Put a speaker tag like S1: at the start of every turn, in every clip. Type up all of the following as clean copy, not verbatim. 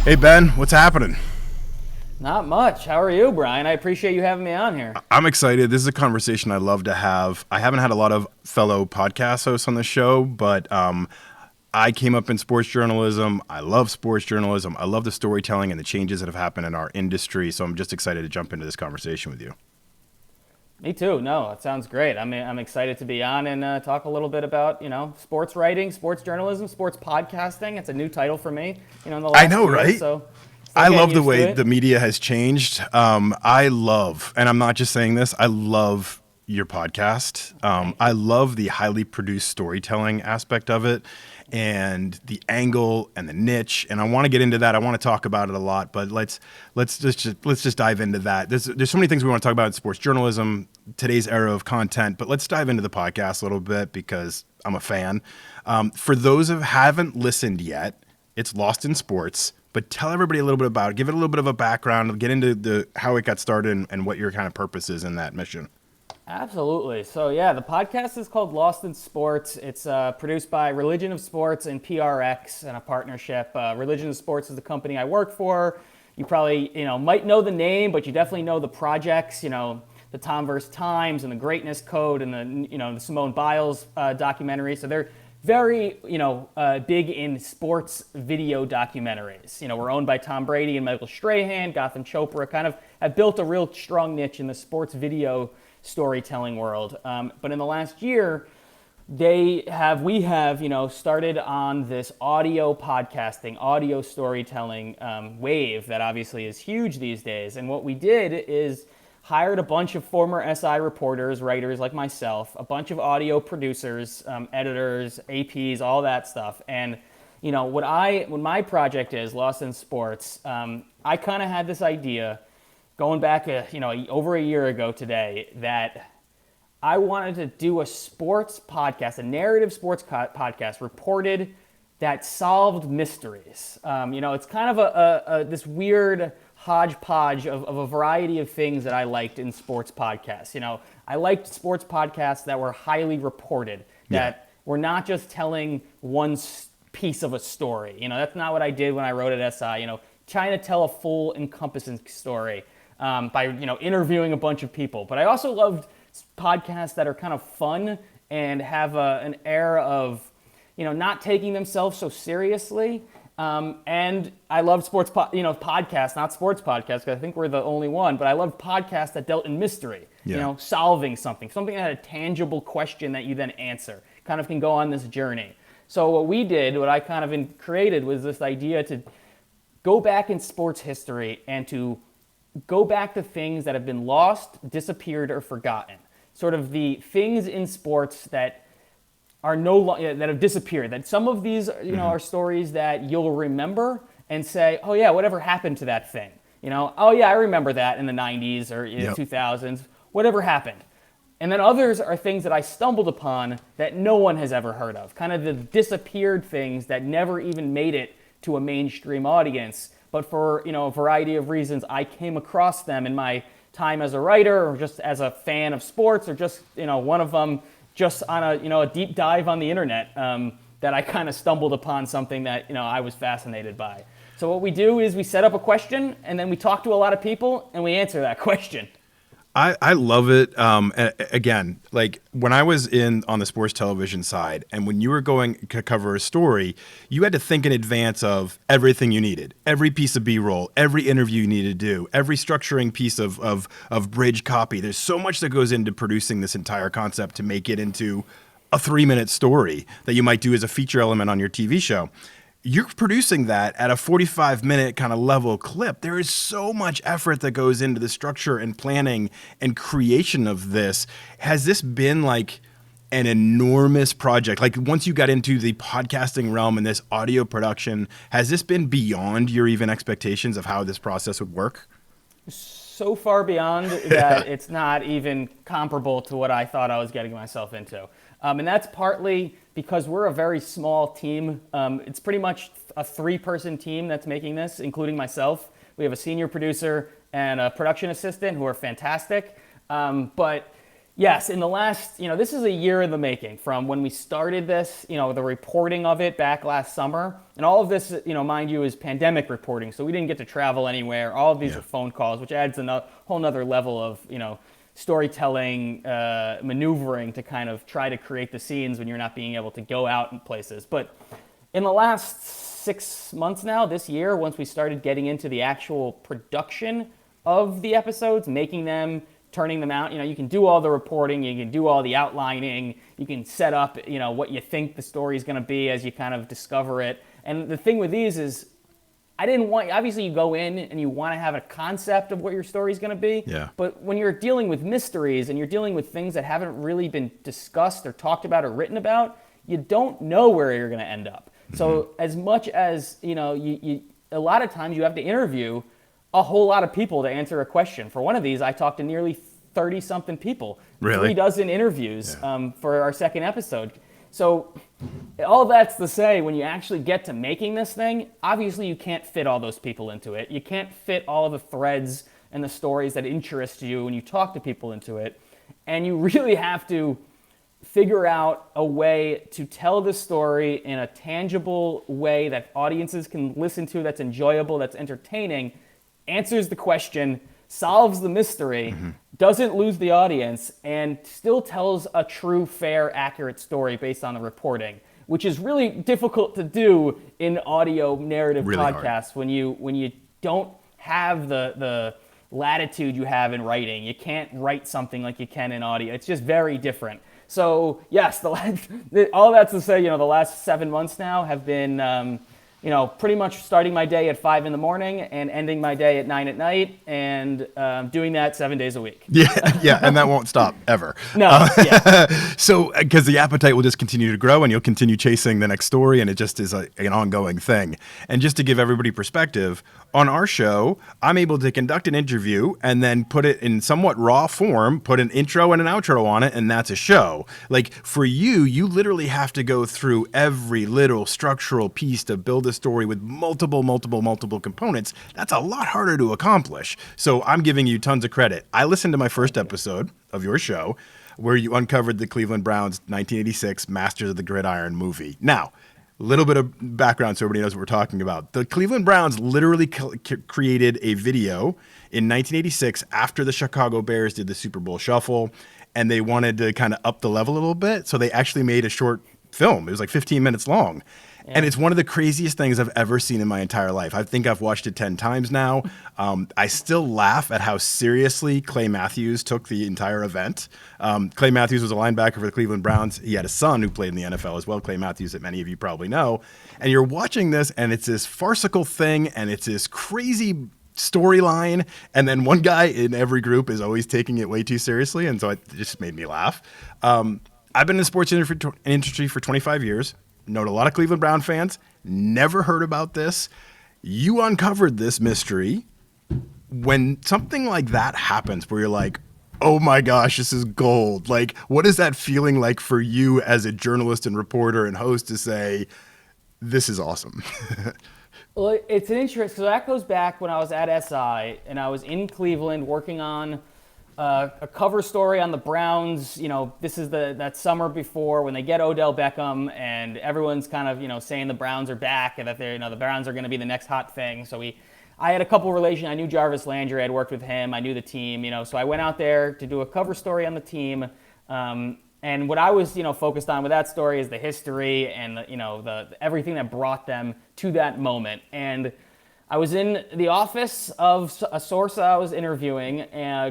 S1: Hey Ben, what's happening?
S2: Not much. How are you, Brian? I appreciate you having me on here.
S1: I'm excited. This is a conversation I love to have. I haven't had a lot of fellow podcast hosts on the show, but I came up in sports journalism. I love sports journalism. I love the storytelling and the changes that have happened in our industry. So I'm just excited to jump into this conversation with you.
S2: Me too. No, it sounds great. I'm excited to be on and talk a little bit about sports writing, sports journalism, sports podcasting. It's a new title for me. In the
S1: I
S2: last
S1: know,
S2: year,
S1: right?
S2: so still
S1: I
S2: getting
S1: love the
S2: used to
S1: way
S2: it.
S1: the media has changed. I love, and I'm not just saying this, I love your podcast.
S2: Thank
S1: I
S2: you.
S1: love the highly produced storytelling aspect of it and the angle and the niche. And I want to get into that. I want to talk about it a lot, but let's just dive into that. There's so many things we want to talk about in sports journalism, today's era of content, but let's dive into the podcast a little bit because I'm a fan. For those who haven't listened yet, it's Lost in Sports, but tell everybody a little bit about it. Give it a little bit of a background. Get into the how it got started and what your kind of purpose is in that mission.
S2: Absolutely. So yeah, the podcast is called Lost in Sports. It's produced by Religion of Sports and PRX in a partnership. Religion of Sports is the company I work for. You probably might know the name, but you definitely know the projects. The Tom vs. Times and the Greatness Code and the Simone Biles documentary. So they're very big in sports video documentaries. We're owned by Tom Brady and Michael Strahan. Gotham Chopra kind of have built a real strong niche in the sports video storytelling world. But in the last year, we have started on this audio podcasting, audio storytelling wave that obviously is huge these days. And what we did is hired a bunch of former SI reporters, writers like myself, a bunch of audio producers, editors, APs, all that stuff. And what my project is, Lost in Sports, I kind of had this idea going back over a year ago today that I wanted to do a sports podcast, a narrative sports podcast reported that solved mysteries. It's kind of this weird hodgepodge of a variety of things that I liked in sports podcasts. I liked sports podcasts that were highly reported, that were not just telling one piece of a story. That's not what I did when I wrote at SI. Trying to tell a full encompassing story by interviewing a bunch of people. But I also loved podcasts that are kind of fun and have an air of not taking themselves so seriously. And I loved sports podcasts, not sports podcasts, because I think we're the only one. But I loved podcasts that dealt in mystery. Solving something that had a tangible question that you then answer. Kind of can go on this journey. So what I kind of created was this idea to go back in sports history and to go back to things that have been lost, disappeared, or forgotten. Sort of the things in sports that are that have disappeared. That some of these, are stories that you'll remember and say, "Oh yeah, whatever happened to that thing?" "Oh yeah, I remember that in the '90s or 2000s. Whatever happened?" And then others are things that I stumbled upon that no one has ever heard of. Kind of the disappeared things that never even made it to a mainstream audience. But for a variety of reasons, I came across them in my time as a writer, or just as a fan of sports, or just one of them just on a deep dive on the internet that I kind of stumbled upon something that I was fascinated by. So what we do is we set up a question, and then we talk to a lot of people, and we answer that question.
S1: I love it. Again, like when I was on the sports television side, and when you were going to cover a story, you had to think in advance of everything you needed, every piece of B-roll, every interview you needed to do, every structuring piece of bridge copy. There's so much that goes into producing this entire concept to make it into a 3-minute story that you might do as a feature element on your TV show. You're producing that at a 45-minute kind of level clip. There is so much effort that goes into the structure and planning and creation of this. Has this been like an enormous project? Like once you got into the podcasting realm and this audio production, has this been beyond your even expectations of how this process would work?
S2: So far beyond that it's not even comparable to what I thought I was getting myself into. And that's partly because we're a very small team. It's pretty much a 3-person team that's making this, including myself. We have a senior producer and a production assistant who are fantastic. But Yes, in the last, this is a year in the making from when we started this, the reporting of it back last summer. And all of this, mind you, is pandemic reporting. So we didn't get to travel anywhere. All of these
S1: Yeah.
S2: are phone calls, which adds a whole nother level of, storytelling, maneuvering to kind of try to create the scenes when you're not being able to go out in places. But in the last 6 months now, this year, once we started getting into the actual production of the episodes, making them, turning them out, you can do all the reporting, you can do all the outlining, you can set up, what you think the story is going to be as you kind of discover it. And the thing with these is, I didn't want, obviously you go in and you want to have a concept of what your story is going to be.
S1: Yeah.
S2: But when you're dealing with mysteries and you're dealing with things that haven't really been discussed or talked about or written about, you don't know where you're going to end up. Mm-hmm. So as much as, you a lot of times you have to interview a whole lot of people to answer a question. For one of these, I talked to nearly 30-something people.
S1: Really?
S2: 3 dozen interviews for our second episode. So all that's to say, when you actually get to making this thing, obviously you can't fit all those people into it. You can't fit all of the threads and the stories that interest you when you talk to people into it. And you really have to figure out a way to tell the story in a tangible way that audiences can listen to, that's enjoyable, that's entertaining, answers the question, solves the mystery, doesn't lose the audience, and still tells a true, fair, accurate story based on the reporting, which is really difficult to do in audio narrative
S1: Really
S2: podcasts
S1: hard.
S2: when you don't have the latitude you have in writing. You can't write something like you can in audio. It's just very different. So yes, all that's to say, the last 7 months now have been pretty much starting my day at 5 a.m. and ending my day at 9 p.m. and doing that 7 days a week.
S1: Yeah, and that won't stop ever.
S2: No, yeah.
S1: So, because the appetite will just continue to grow and you'll continue chasing the next story, and it just is an ongoing thing. And just to give everybody perspective, on our show, I'm able to conduct an interview and then put it in somewhat raw form, put an intro and an outro on it, and that's a show. Like, for you literally have to go through every little structural piece to build a story with multiple components. That's a lot harder to accomplish. So I'm giving you tons of credit. I listened to my first episode of your show where you uncovered the Cleveland Browns 1986 Masters of the Gridiron movie. Now, a little bit of background so everybody knows what we're talking about. The Cleveland Browns literally created a video in 1986 after the Chicago Bears did the Super Bowl Shuffle, and they wanted to kind of up the level a little bit. So they actually made a short film. It was like 15 minutes long. And it's one of the craziest things I've ever seen in my entire life. I think I've watched it 10 times now. I still laugh at how seriously Clay Matthews took the entire event. Clay Matthews was a linebacker for the Cleveland Browns. He had a son who played in the NFL as well, Clay Matthews, that many of you probably know. And you're watching this, and it's this farcical thing, and it's this crazy storyline. And then one guy in every group is always taking it way too seriously. And so it just made me laugh. I've been in the sports industry for 25 years. Known a lot of Cleveland Brown fans, never heard about this. You uncovered this mystery. When something like that happens where you're like, oh my gosh, this is gold. Like, what is that feeling like for you as a journalist and reporter and host to say, this is awesome?
S2: Well, it's an interest, because that goes back when I was at SI and I was in Cleveland working on a cover story on the Browns. This is that summer before when they get Odell Beckham, and everyone's kind of saying the Browns are back and that they're the Browns are going to be the next hot thing. So I had a couple relations. I knew Jarvis Landry. I had worked with him. I knew the team. So I went out there to do a cover story on the team. And what I was focused on with that story is the history and the everything that brought them to that moment. And I was in the office of a source I was interviewing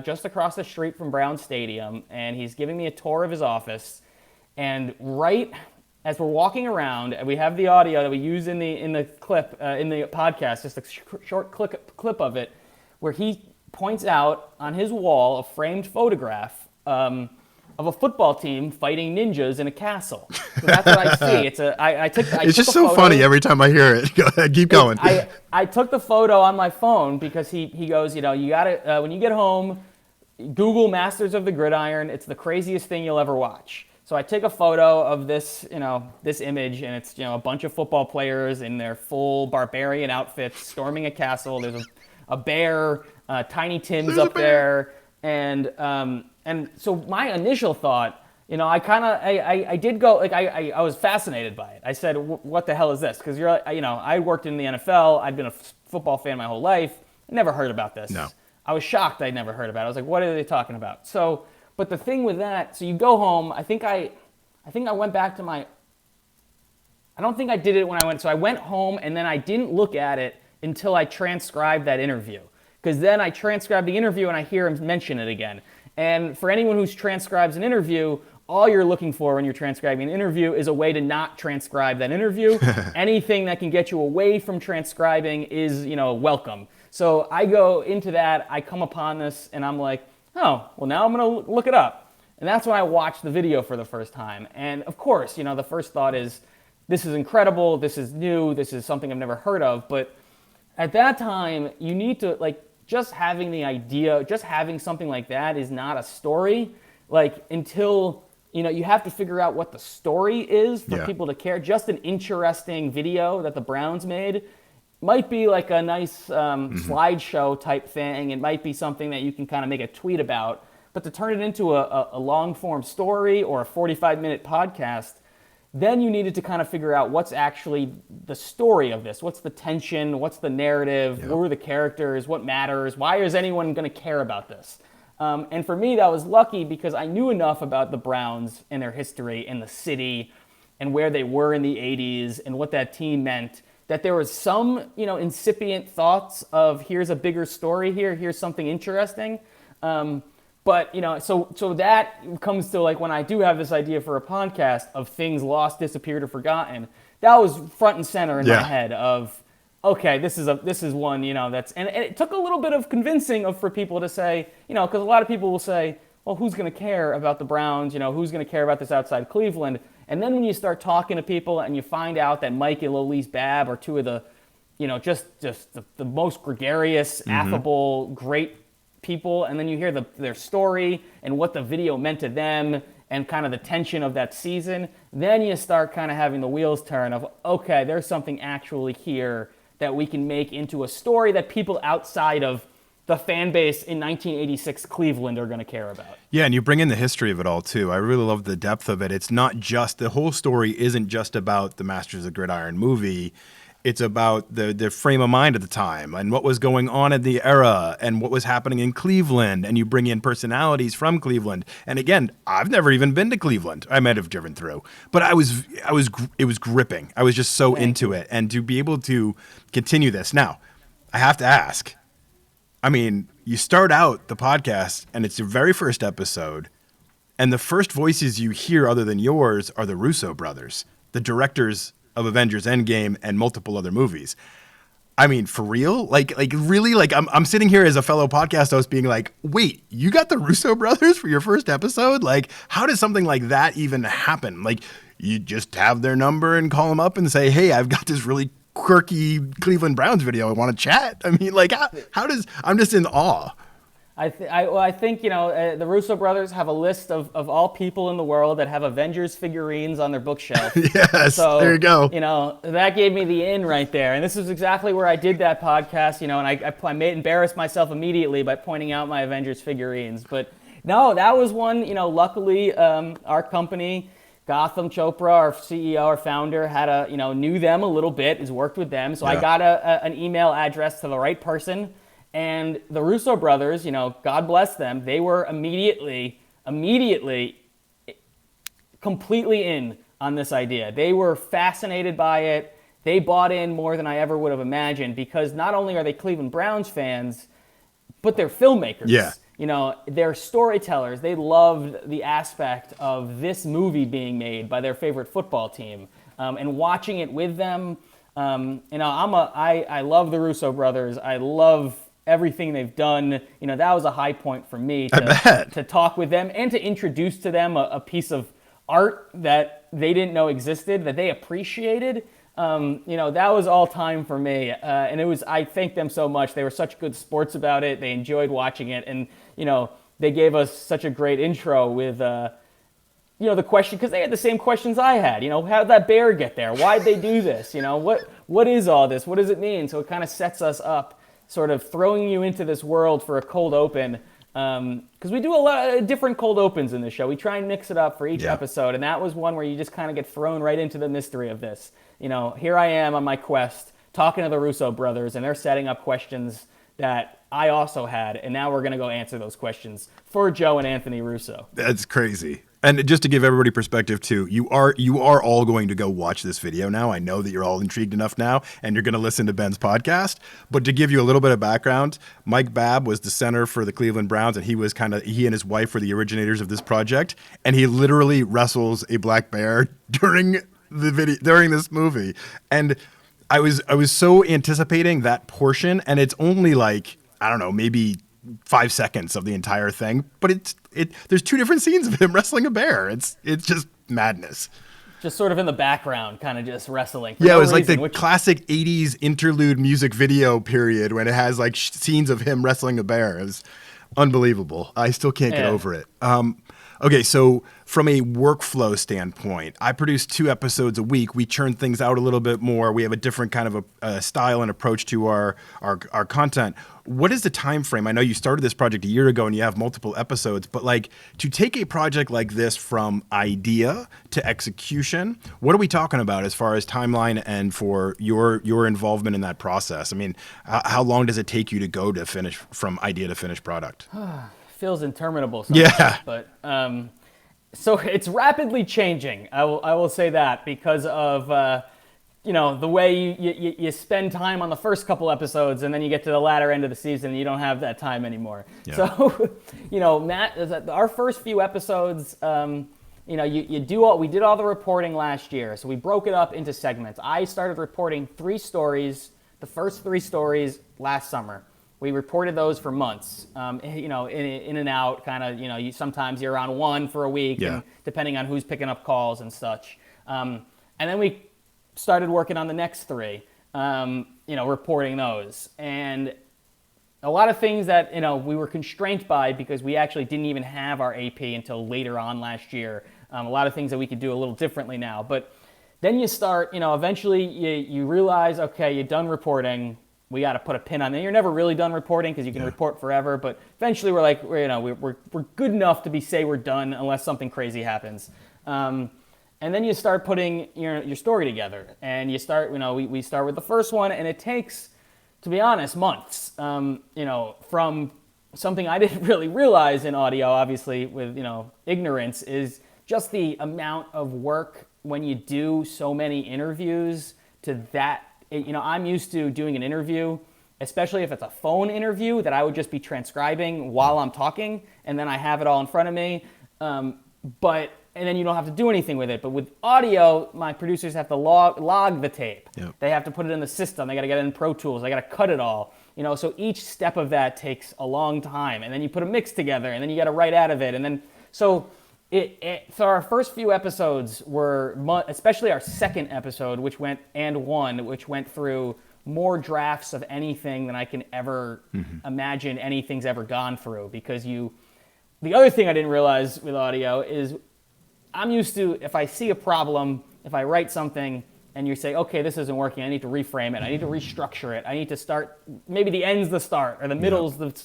S2: just across the street from Brown Stadium, and he's giving me a tour of his office. And right as we're walking around, and we have the audio that we use in the clip in the podcast, just a short clip of it, where he points out on his wall a framed photograph of a football team fighting ninjas in a castle. So that's what I see. It's
S1: just so funny every time I hear it. Go ahead, keep going.
S2: I took the photo on my phone because he goes, you gotta, when you get home, Google Masters of the Gridiron. It's the craziest thing you'll ever watch. So I take a photo of this, this image, and it's, a bunch of football players in their full barbarian outfits storming a castle. There's a bear, Tiny Tim's up there. And And so my initial thought, I did go, like, I was fascinated by it. I said, what the hell is this? Because I worked in the NFL. I'd been a football fan my whole life. I never heard about this.
S1: No.
S2: I was shocked I'd never heard about it. I was like, what are they talking about? So, but the thing with that, so you go home. I think I went back to I don't think I did it when I went. So I went home and then I didn't look at it until I transcribed that interview. Because then I transcribed the interview and I hear him mention it again. And for anyone who transcribes an interview, all you're looking for when you're transcribing an interview is a way to not transcribe that interview. Anything that can get you away from transcribing is, welcome. So I go into that, I come upon this, and I'm like, oh, well, now I'm going to look it up. And that's when I watched the video for the first time. And of course, the first thought is, this is incredible, this is new, this is something I've never heard of. But at that time, you need to, just having the idea, just having something like that is not a story. Until, you have to figure out what the story is for people to care. Just an interesting video that the Browns made might be like a nice slideshow type thing. It might be something that you can kind of make a tweet about. But to turn it into a long-form story or a 45-minute podcast, then you needed to kind of figure out what's actually the story of this. What's the tension? What's the narrative? Yep. Who are the characters? What matters? Why is anyone going to care about this? And for me, that was lucky because I knew enough about the Browns and their history and the city and where they were in the 80s and what that team meant, that there was some, incipient thoughts of here's a bigger story here, here's something interesting. But, so that comes to when I do have this idea for a podcast of things lost, disappeared, or forgotten. That was front and center in my head of, okay, this is one, that's, and it took a little bit of convincing for people to say, because a lot of people will say, well, who's going to care about the Browns? Who's going to care about this outside Cleveland? And then when you start talking to people and you find out that Mike and Louise Babb are two of the, just the most gregarious, affable, great people, and then you hear their story and what the video meant to them and kind of the tension of that season, then you start kind of having the wheels turn of, okay, there's something actually here that we can make into a story that people outside of the fan base in 1986 Cleveland are going to care about.
S1: Yeah, and you bring in the history of it all, too. I really love the depth of it. It's not just, the whole story isn't just about the Masters of Gridiron movie. It's about the frame of mind at the time and what was going on in the era and what was happening in Cleveland. And you bring in personalities from Cleveland. And again, I've never even been to Cleveland. I might have driven through, but it was gripping. I was just so into it. And to be able to continue this. Now, I have to ask, you start out the podcast and it's your very first episode. And the first voices you hear other than yours are the Russo brothers, the directors of Avengers Endgame and multiple other movies. For real? Really? I'm sitting here as a fellow podcast host being like, wait, you got the Russo brothers for your first episode? How does something like that even happen? You just have their number and call them up and say, hey, I've got this really quirky Cleveland Browns video. I want to chat. How does, I'm just in awe.
S2: I think the Russo brothers have a list of all people in the world that have Avengers figurines on their bookshelf.
S1: Yes, so, there you go.
S2: That gave me the in right there. And this is exactly where I did that podcast, and I embarrassed myself immediately by pointing out my Avengers figurines. But no, that was one, luckily our company, Gotham Chopra, our CEO, our founder, had knew them a little bit, has worked with them. So I got an email address to the right person. And the Russo brothers, God bless them, they were immediately completely in on this idea. They were fascinated by it. They bought in more than I ever would have imagined because not only are they Cleveland Browns fans, but they're filmmakers.
S1: Yeah.
S2: They're storytellers. They loved the aspect of this movie being made by their favorite football team and watching it with them. I love the Russo brothers. I love everything they've done. That was a high point for me to talk with them and to introduce to them a piece of art that they didn't know existed, that they appreciated. That was all time for me. And I thank them so much. They were such good sports about it. They enjoyed watching it. And, they gave us such a great intro with, the question, because they had the same questions I had. How did that bear get there? Why'd they do this? What is all this? What does it mean? So it kind of sets us up, sort of throwing you into this world for a cold open Because we do a lot of different cold opens in this show. We try and mix it up for each
S1: Yeah.
S2: episode, and that was one where you just kind of get thrown right into the mystery of this. Here I am on my quest, talking to the Russo brothers, and they're setting up questions that I also had, and now we're going to go answer those questions for Joe and Anthony Russo.
S1: That's crazy. And just to give everybody perspective too, you are all going to go watch this video now. I know that you're all intrigued enough now, and you're going to listen to Ben's podcast. But to give you a little bit of background, Mike Babb was the center for the Cleveland Browns, and he and his wife were the originators of this project. And he literally wrestles a black bear during this movie. And I was so anticipating that portion, and it's only like, I don't know, maybe 5 seconds of the entire thing, but there's 2 different scenes of him wrestling a bear. It's just madness.
S2: Just sort of in the background, kind of just wrestling.
S1: Yeah, it was like the classic 80s interlude music video period when it has like scenes of him wrestling a bear. It was unbelievable. I still can't get over it. Okay, so from a workflow standpoint, I produce 2 episodes a week. We churn things out a little bit more. We have a different kind of a style and approach to our content. What is the time frame? I know you started this project a year ago and you have multiple episodes, but like to take a project like this from idea to execution, what are we talking about as far as timeline and for your involvement in that process? I mean, how long does it take you to go to finish from idea to finished product?
S2: Feels interminable sometimes,
S1: Yeah.
S2: But so it's rapidly changing. I will say that because of the way you spend time on the first couple episodes, and then you get to the latter end of the season and you don't have that time anymore.
S1: Yeah.
S2: So Matt, our first few episodes, we did all the reporting last year, so we broke it up into segments. I started reporting 3 stories, the first 3 stories last summer. We reported those for months, in and out, kind of, sometimes you're on 1 for a week,
S1: Yeah.
S2: and depending on who's picking up calls and such. And then we started working on the next 3, reporting those. And a lot of things that, we were constrained by because we actually didn't even have our AP until later on last year. A lot of things that we could do a little differently now. But then you start, eventually you realize, okay, you're done reporting. We got to put a pin on it. You're never really done reporting because you can report forever, but eventually we're like, we're good enough to say we're done unless something crazy happens. And then you start putting your story together, and you start, we start with the first one, and it takes, to be honest, months. From something I didn't really realize in audio, obviously with ignorance, is just the amount of work when you do so many interviews to that. I'm used to doing an interview, especially if it's a phone interview, that I would just be transcribing while I'm talking, and then I have it all in front of me. And then you don't have to do anything with it. But with audio, my producers have to log the tape.
S1: Yep.
S2: They have to put it in the system. They got to get it in Pro Tools. They got to cut it all. So each step of that takes a long time. And then you put a mix together, and then you got to write out of it. And then so our first few episodes were, especially our second episode, which went through more drafts of anything than I can ever imagine anything's ever gone through. Because the other thing I didn't realize with audio is I'm used to, if I see a problem, if I write something and you say, okay, this isn't working, I need to reframe it, I need to restructure it, I need to start, maybe the end's the start or the middle's the.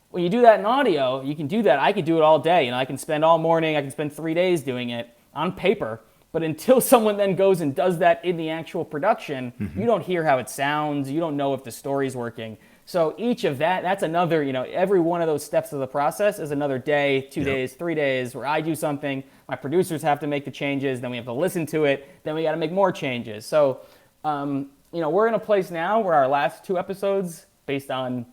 S2: When you do that in audio, you can do that. I could do it all day. I can spend all morning, I can spend 3 days doing it on paper. But until someone then goes and does that in the actual production, you don't hear how it sounds. You don't know if the story's working. So each of that's another, every one of those steps of the process is another day, 2 days, 3 days where I do something. My producers have to make the changes. Then we have to listen to it. Then we got to make more changes. So, we're in a place now where our last 2 episodes, based on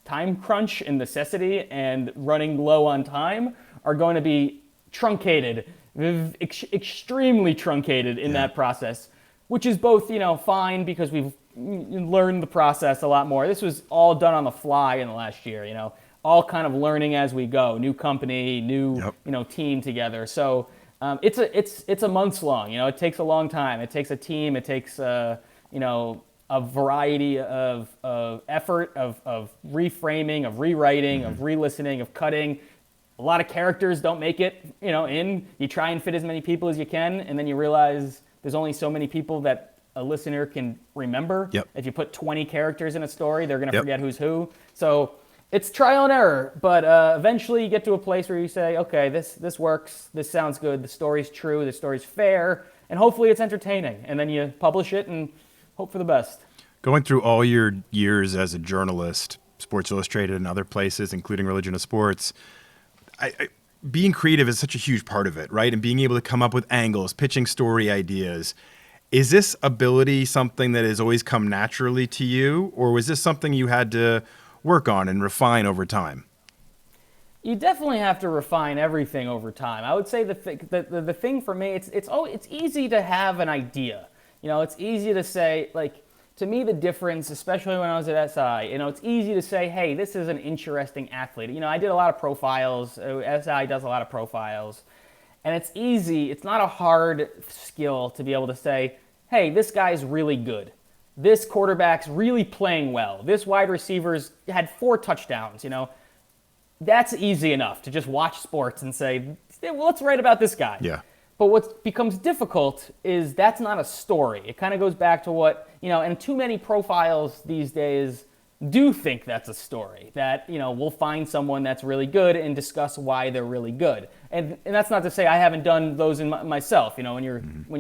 S2: time crunch and necessity and running low on time, are going to be truncated, extremely truncated in that process, which is both, fine because we've learned the process a lot more. This was all done on the fly in the last year, all kind of learning as we go. New company, new, team together. So it's a months long. It takes a long time. It takes a team. It takes a variety of effort, of reframing, of rewriting, of re-listening, of cutting. A lot of characters don't make it, you try and fit as many people as you can, and then you realize there's only so many people that a listener can remember.
S1: Yep.
S2: If you put 20 characters in a story, they're going to forget who's who. So It's trial and error, but eventually you get to a place where you say, okay, this works, this sounds good, the story's true, the story's fair, and hopefully it's entertaining. And then you publish it and hope for the best.
S1: Going through all your years as a journalist, Sports Illustrated and other places, including Religion of Sports, being creative is such a huge part of it, right? And being able to come up with angles, pitching story ideas. Is this ability something that has always come naturally to you, or was this something you had to work on and refine over time?
S2: You definitely have to refine everything over time. I would say the thing for me, it's easy to have an idea. It's easy to say, like, to me, the difference, especially when I was at SI, it's easy to say, hey, this is an interesting athlete. I did a lot of profiles. SI does a lot of profiles. And it's easy. It's not a hard skill to be able to say, hey, this guy's really good. This quarterback's really playing well. This wide receiver's had 4 touchdowns. That's easy enough to just watch sports and say, well, let's write about this guy.
S1: Yeah.
S2: But what becomes difficult is that's not a story. It kind of goes back to what, and too many profiles these days do think that's a story. That, we'll find someone that's really good and discuss why they're really good. And that's not to say I haven't done those in myself, when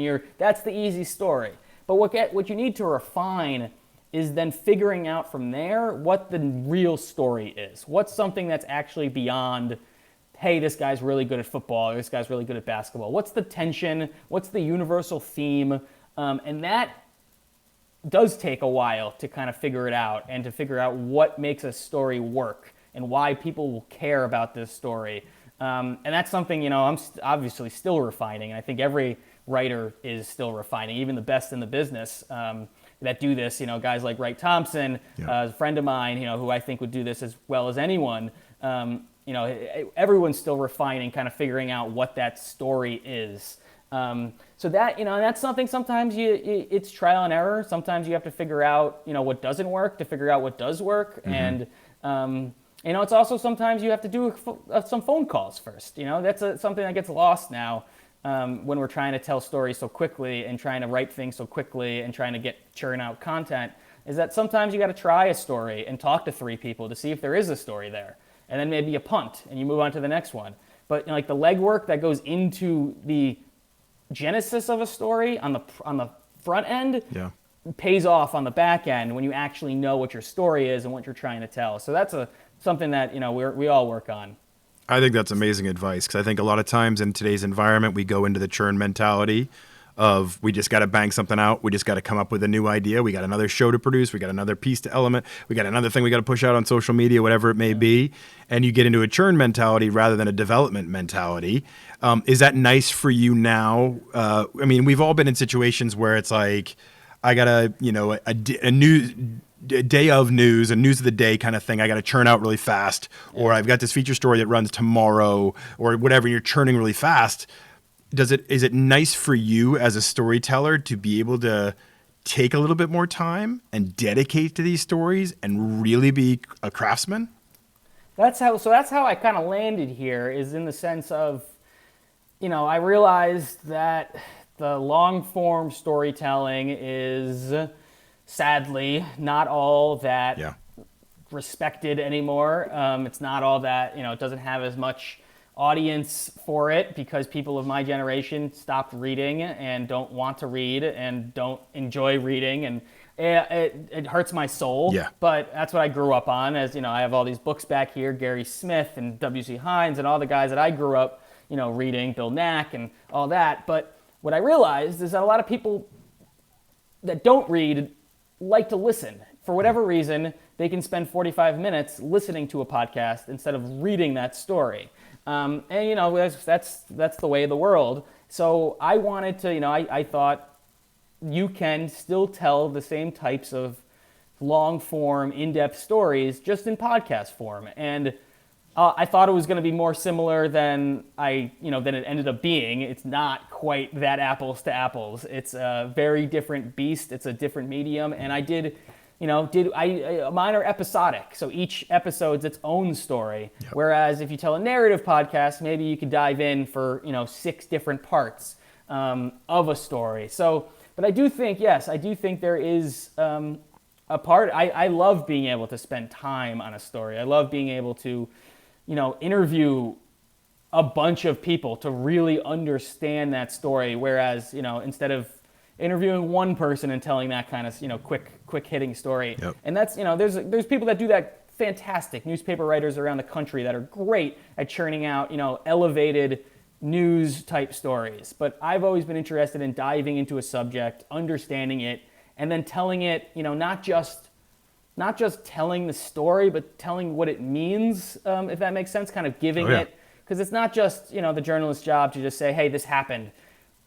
S2: you're that's the easy story. But what you need to refine is then figuring out from there what the real story is. What's something that's actually beyond, hey, this guy's really good at football, or this guy's really good at basketball. What's the tension? What's the universal theme? And that does take a while to kind of figure it out and to figure out what makes a story work and why people will care about this story. And that's something, I'm obviously still refining, and I think every writer is still refining, even the best in the business that do this, guys like Wright Thompson, a friend of mine, who I think would do this as well as anyone. Everyone's still refining, kind of figuring out what that story is. So that, that's something sometimes it's trial and error. Sometimes you have to figure out, what doesn't work to figure out what does work. Mm-hmm. And, it's also sometimes you have to do some phone calls first. That's something that gets lost now when we're trying to tell stories so quickly and trying to write things so quickly and trying to churn out content, is that sometimes you got to try a story and talk to 3 people to see if there is a story there. And then maybe a punt, and you move on to the next one. But like the legwork that goes into the genesis of a story on the front end pays off on the back end when you actually know what your story is and what you're trying to tell. So that's something that we all work on.
S1: I think that's amazing advice, because I think a lot of times in today's environment we go into the churn mentality of we just got to bang something out. We just got to come up with a new idea. We got another show to produce. We got another piece to element. We got another thing we got to push out on social media, whatever it may be. And you get into a churn mentality rather than a development mentality. Is that nice for you now? We've all been in situations where it's like, I got a day of news, a news of the day kind of thing. I got to churn out really fast, or I've got this feature story that runs tomorrow, or whatever. You're churning really fast. Is it nice for you as a storyteller to be able to take a little bit more time and dedicate to these stories and really be a craftsman?
S2: That's how I kind of landed here, is in the sense of, I realized that the long form storytelling is sadly not all that respected anymore. It's not all that, it doesn't have as much audience for it because people of my generation stopped reading and don't want to read and don't enjoy reading, and it hurts my soul. But that's what I grew up on. As I have all these books back here, Gary Smith and W.C. Hines and all the guys that I grew up reading, Bill Knack and all that. But what I realized is that a lot of people that don't read like to listen. For whatever reason, they can spend 45 minutes listening to a podcast instead of reading that story. And that's the way of the world. So I wanted to, I thought you can still tell the same types of long form, in-depth stories just in podcast form. And I thought it was going to be more similar than than it ended up being. It's not quite that apples to apples. It's a very different beast. It's a different medium. And I did mine are episodic, so each episode's its own story. Whereas if you tell a narrative podcast, maybe you could dive in for 6 different parts of a story. So, but I do think there is I love being able to spend time on a story. I love being able to, interview a bunch of people to really understand that story. Whereas, instead of interviewing one person and telling that kind of, quick hitting story.
S1: Yep.
S2: And that's, there's people that do that fantastic, newspaper writers around the country that are great at churning out, elevated news type stories. But I've always been interested in diving into a subject, understanding it, and then telling it, not just telling the story, but telling what it means, if that makes sense, kind of giving it. Because it's not just, the journalist's job to just say, hey, this happened.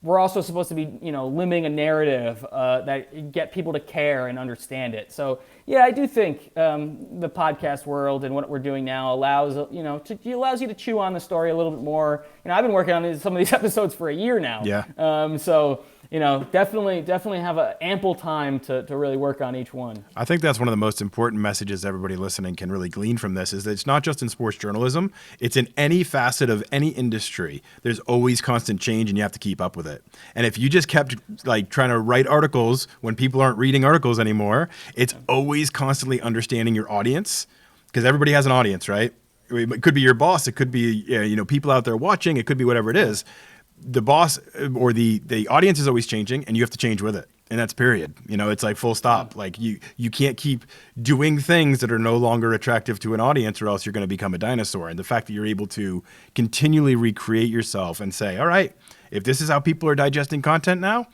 S2: We're also supposed to be, limbing a narrative that get people to care and understand it. So, yeah, I do think the podcast world and what we're doing now allows you to chew on the story a little bit more. I've been working on some of these episodes for a year now.
S1: Yeah.
S2: So, definitely have ample time to really work on each one.
S1: I think that's one of the most important messages everybody listening can really glean from this, is that it's not just in sports journalism, it's in any facet of any industry. There's always constant change and you have to keep up with it. And if you just kept trying to write articles when people aren't reading articles anymore, it's always constantly understanding your audience, because everybody has an audience, right? It could be your boss, it could be people out there watching, it could be whatever it is. The boss or the audience is always changing, and you have to change with it. And that's period. It's like full stop. Like you can't keep doing things that are no longer attractive to an audience, or else you're going to become a dinosaur. And the fact that you're able to continually recreate yourself and say, all right, if this is how people are digesting content now,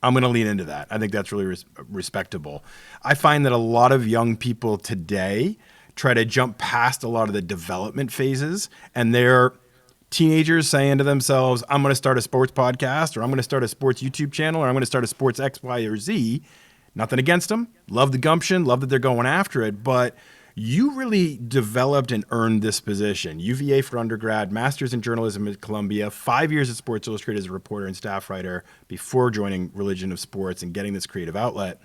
S1: I'm going to lean into that. I think that's really respectable. I find that a lot of young people today try to jump past a lot of the development phases, and they're teenagers saying to themselves, I'm going to start a sports podcast, or I'm going to start a sports YouTube channel, or I'm going to start a sports X, Y, or Z. Nothing against them. Love the gumption. Love that they're going after it. But you really developed and earned this position. UVA for undergrad, master's in journalism at Columbia, 5 years at Sports Illustrated as a reporter and staff writer before joining Religion of Sports and getting this creative outlet.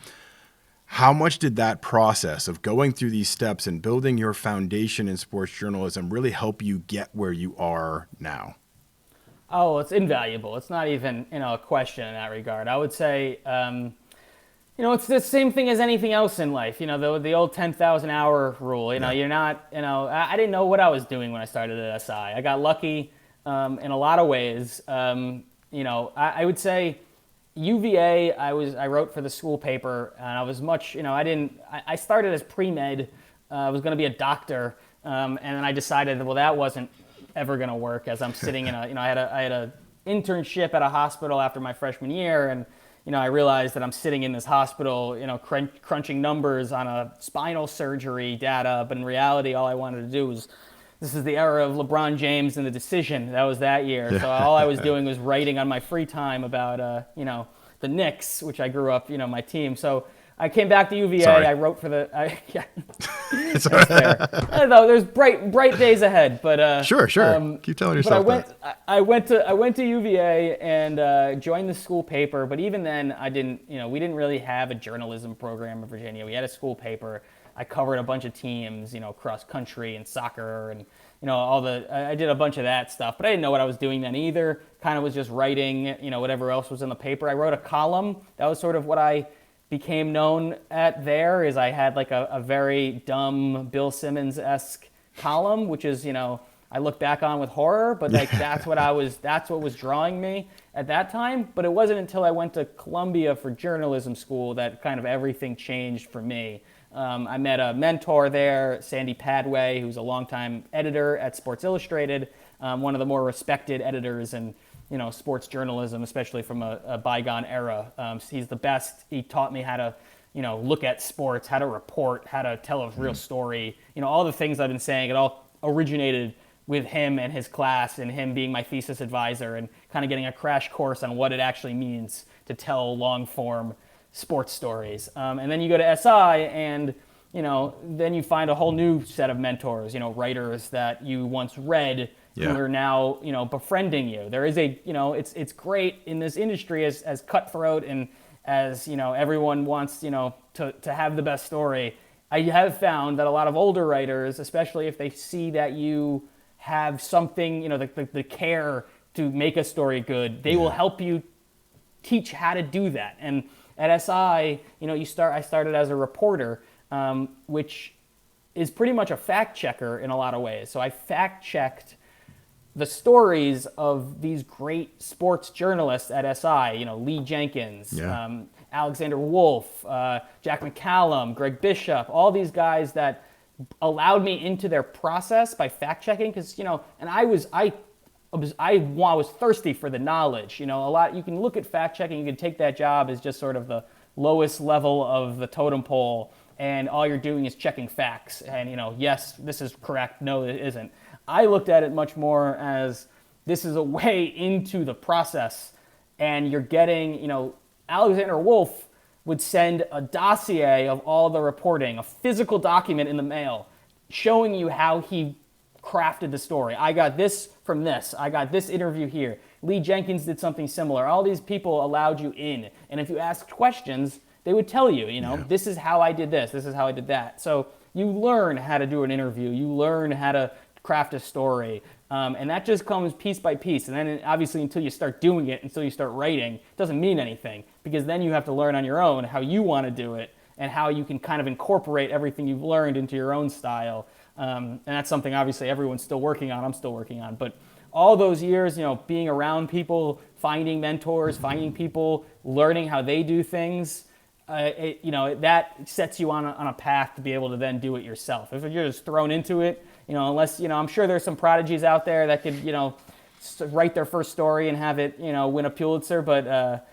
S1: How much did that process of going through these steps and building your foundation in sports journalism really help you get where you are now?
S2: Oh, it's invaluable. It's not even, a question in that regard. I would say, it's the same thing as anything else in life. The old 10,000 hour rule. You're not, I didn't know what I was doing when I started at SI. I got lucky in a lot of ways. I would say UVA, I wrote for the school paper, and I was much, I started as pre-med. I was going to be a doctor, and then I decided that, well, that wasn't ever going to work, as I'm sitting in I had a internship at a hospital after my freshman year, and I realized that I'm sitting in this hospital, crunching numbers on a spinal surgery data, but in reality, all I wanted to do was, this is the era of LeBron James and The Decision. That was that year. So all I was doing was writing on my free time about, the Knicks, which I grew up, my team. So I came back to UVA.
S1: Sorry.
S2: I wrote for the. That's fair. I don't know. There's bright days ahead, but
S1: sure. Keep telling yourself
S2: that. I went to UVA and joined the school paper. But even then, I didn't. We didn't really have a journalism program in Virginia. We had a school paper. I covered a bunch of teams, cross country and soccer and, I did a bunch of that stuff, but I didn't know what I was doing then either. Kind of was just writing, whatever else was in the paper. I wrote a column. That was sort of what I became known at there, is I had like a very dumb Bill Simmons-esque column, which is, I look back on with horror, but like that's what was drawing me at that time. But it wasn't until I went to Columbia for journalism school that kind of everything changed for me. I met a mentor there, Sandy Padway, who's a longtime editor at Sports Illustrated, one of the more respected editors in sports journalism, especially from a bygone era. He's the best. He taught me how to look at sports, how to report, how to tell a real story. All the things I've been saying, it all originated with him and his class, and him being my thesis advisor, and kind of getting a crash course on what it actually means to tell long-form sports stories. And then you go to SI, and then you find a whole new set of mentors, writers that you once read who are now befriending you. There is it's great in this industry, as cutthroat and as everyone wants to have the best story. I have found that a lot of older writers, especially if they see that you have something, the care to make a story good, they will help you teach how to do that. And At SI, I started as a reporter, which is pretty much a fact checker in a lot of ways. So I fact checked the stories of these great sports journalists at SI, Lee Jenkins, Alexander Wolf, Jack McCallum, Greg Bishop, all these guys that allowed me into their process by fact checking, because and I was thirsty for the knowledge. A lot, you can look at fact checking, you can take that job as just sort of the lowest level of the totem pole, and all you're doing is checking facts, and yes, this is correct, no, it isn't. I looked at it much more as this is a way into the process, and you're getting, Alexander Wolf would send a dossier of all the reporting, a physical document in the mail, showing you how he crafted the story. I got this from this. I got this interview here. Lee Jenkins did something similar. All these people allowed you in. And if you asked questions, they would tell you, this is how I did this. This is how I did that. So you learn how to do an interview. You learn how to craft a story. And that just comes piece by piece. And then obviously until you start doing it, until you start writing, it doesn't mean anything, because then you have to learn on your own how you want to do it and how you can kind of incorporate everything you've learned into your own style. And that's something obviously everyone's still working on. I'm still working on. But all those years, being around people, finding mentors, finding people, learning how they do things, that sets you on a path to be able to then do it yourself. If you're just thrown into it, unless, I'm sure there's some prodigies out there that could, write their first story and have it, win a Pulitzer. But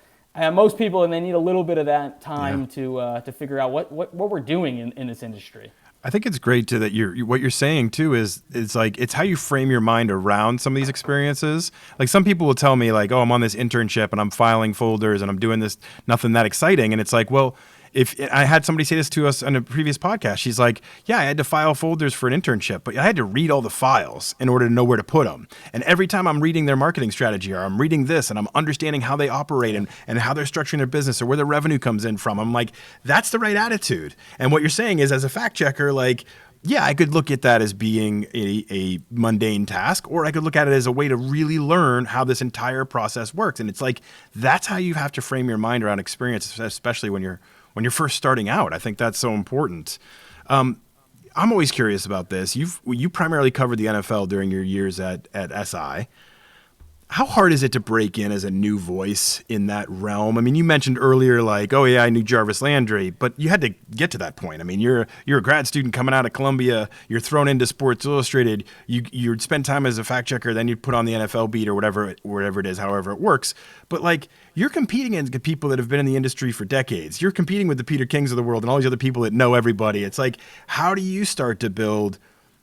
S2: most people, and they need a little bit of that time to figure out what we're doing in this industry.
S1: I think it's great too that what you're saying too is it's how you frame your mind around some of these experiences. Like some people will tell me like, oh, I'm on this internship and I'm filing folders and I'm doing this, nothing that exciting. And it's like, well, if I had somebody say this to us on a previous podcast, she's like, yeah, I had to file folders for an internship, but I had to read all the files in order to know where to put them. And every time I'm reading their marketing strategy, or I'm reading this and I'm understanding how they operate and how they're structuring their business or where the revenue comes in from, I'm like, that's the right attitude. And what you're saying is, as a fact checker, like, yeah, I could look at that as being a mundane task, or I could look at it as a way to really learn how this entire process works. And it's like, that's how you have to frame your mind around experience, especially when you're first starting out. I think that's so important. I'm always curious about this. You primarily covered the NFL during your years at SI. How hard is it to break in as a new voice in that realm? I mean, you mentioned earlier, like, oh yeah, I knew Jarvis Landry, but you had to get to that point. I mean, you're a grad student coming out of Columbia. You're thrown into Sports Illustrated. You'd spend time as a fact checker, then you'd put on the NFL beat or whatever it is, however it works. But like, you're competing against people that have been in the industry for decades. You're competing with the Peter Kings of the world and all these other people that know everybody. It's like, how do you start to build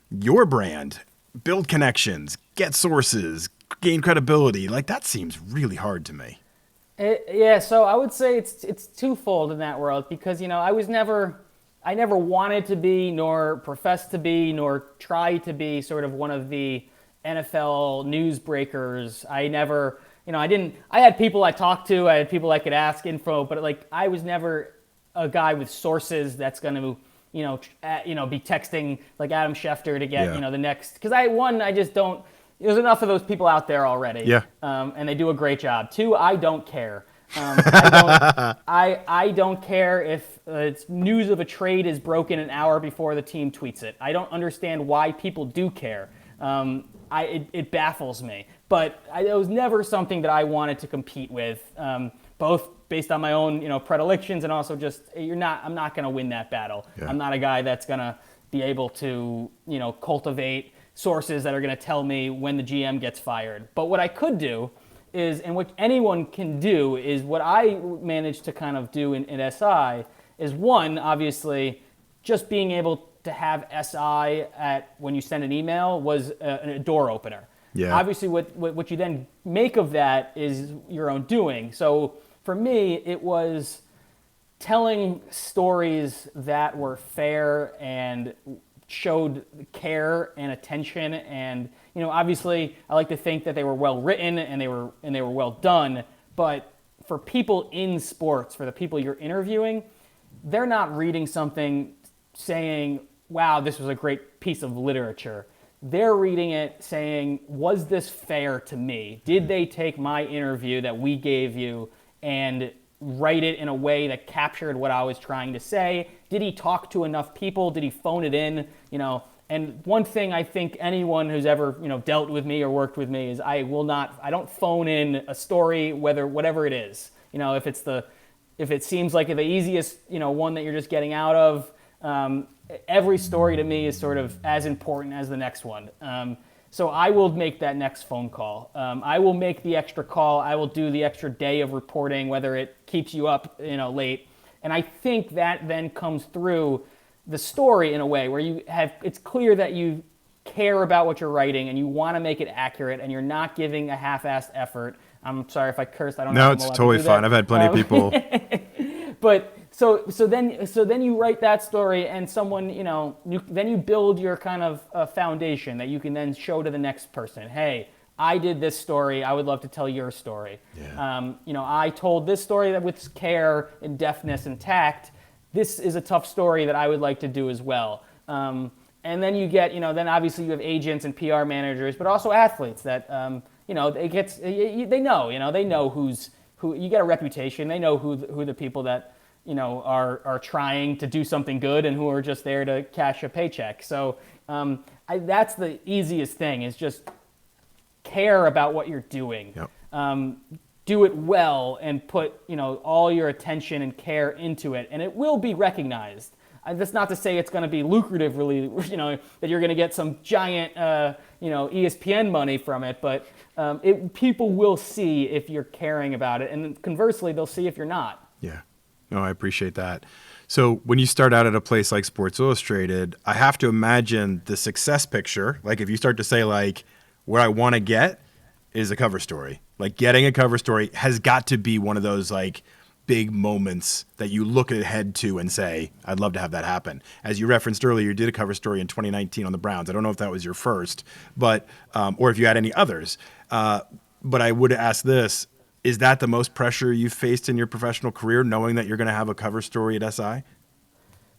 S1: your brand, build connections, get sources, gain credibility? Like, that seems really hard to me.
S2: So I would say it's twofold in that world, because I never wanted to be, nor professed to be, nor try to be sort of one of the NFL newsbreakers. I had people I talked to, I had people I could ask info, but like, I was never a guy with sources that's going to be texting like Adam Schefter to get the next, because I just don't. There's enough of those people out there already. Yeah. And they do a great job. Two, I don't care. I don't care if it's news of a trade is broken an hour before the team tweets it. I don't understand why people do care. It baffles me. But it was never something that I wanted to compete with, both based on my own predilections and also just I'm not going to win that battle. Yeah. I'm not a guy that's going to be able to cultivate sources that are going to tell me when the GM gets fired. But what I could do is, and what anyone can do, is what I managed to kind of do in SI is, one, obviously, just being able to have SI when you send an email was a door opener. Yeah. Obviously, what you then make of that is your own doing. So for me, it was telling stories that were fair and showed care and attention, and obviously I like to think that they were well written and they were well done. But for people in sports, for the people you're interviewing, they're not reading something saying, wow, this was a great piece of literature. They're reading it saying, was this fair to me? Did they take my interview that we gave you and write it in a way that captured what I was trying to say? Did he talk to enough people? Did he phone it in? And one thing I think anyone who's ever, dealt with me or worked with me is I don't phone in a story, whatever it is. If it seems like the easiest, one that you're just getting out of, every story to me is sort of as important as the next one. So I will make that next phone call. I will make the extra call. I will do the extra day of reporting, whether it keeps you up, late. And I think that then comes through the story in a way where it's clear that you care about what you're writing and you want to make it accurate and you're not giving a half-assed effort. I'm sorry if I cursed. I don't know.
S1: No, it's totally fine. I've had plenty of people.
S2: But so then you write that story and someone, then you build your kind of foundation that you can then show to the next person. Hey, I did this story. I would love to tell your story.
S1: Yeah.
S2: I told this story that with care and deftness and tact. This is a tough story that I would like to do as well. And then you get, then obviously you have agents and PR managers, but also athletes that, they know who. You get a reputation. They know who the people that, are trying to do something good and who are just there to cash a paycheck. So that's the easiest thing is just care about what you're doing.
S1: Yep.
S2: Do it well and put all your attention and care into it, and it will be recognized. That's not to say it's going to be lucrative, really, that you're going to get some giant, ESPN money from it, but people will see if you're caring about it, and conversely, they'll see if you're not.
S1: Yeah. No, I appreciate that. So when you start out at a place like Sports Illustrated, I have to imagine the success picture. Like if you start to say like, where I want to get is a cover story. Like getting a cover story has got to be one of those like big moments that you look ahead to and say, I'd love to have that happen. As you referenced earlier, you did a cover story in 2019 on the Browns. I don't know if that was your first, but or if you had any others. But I would ask this, is that the most pressure you've faced in your professional career, knowing that you're going to have a cover story at SI?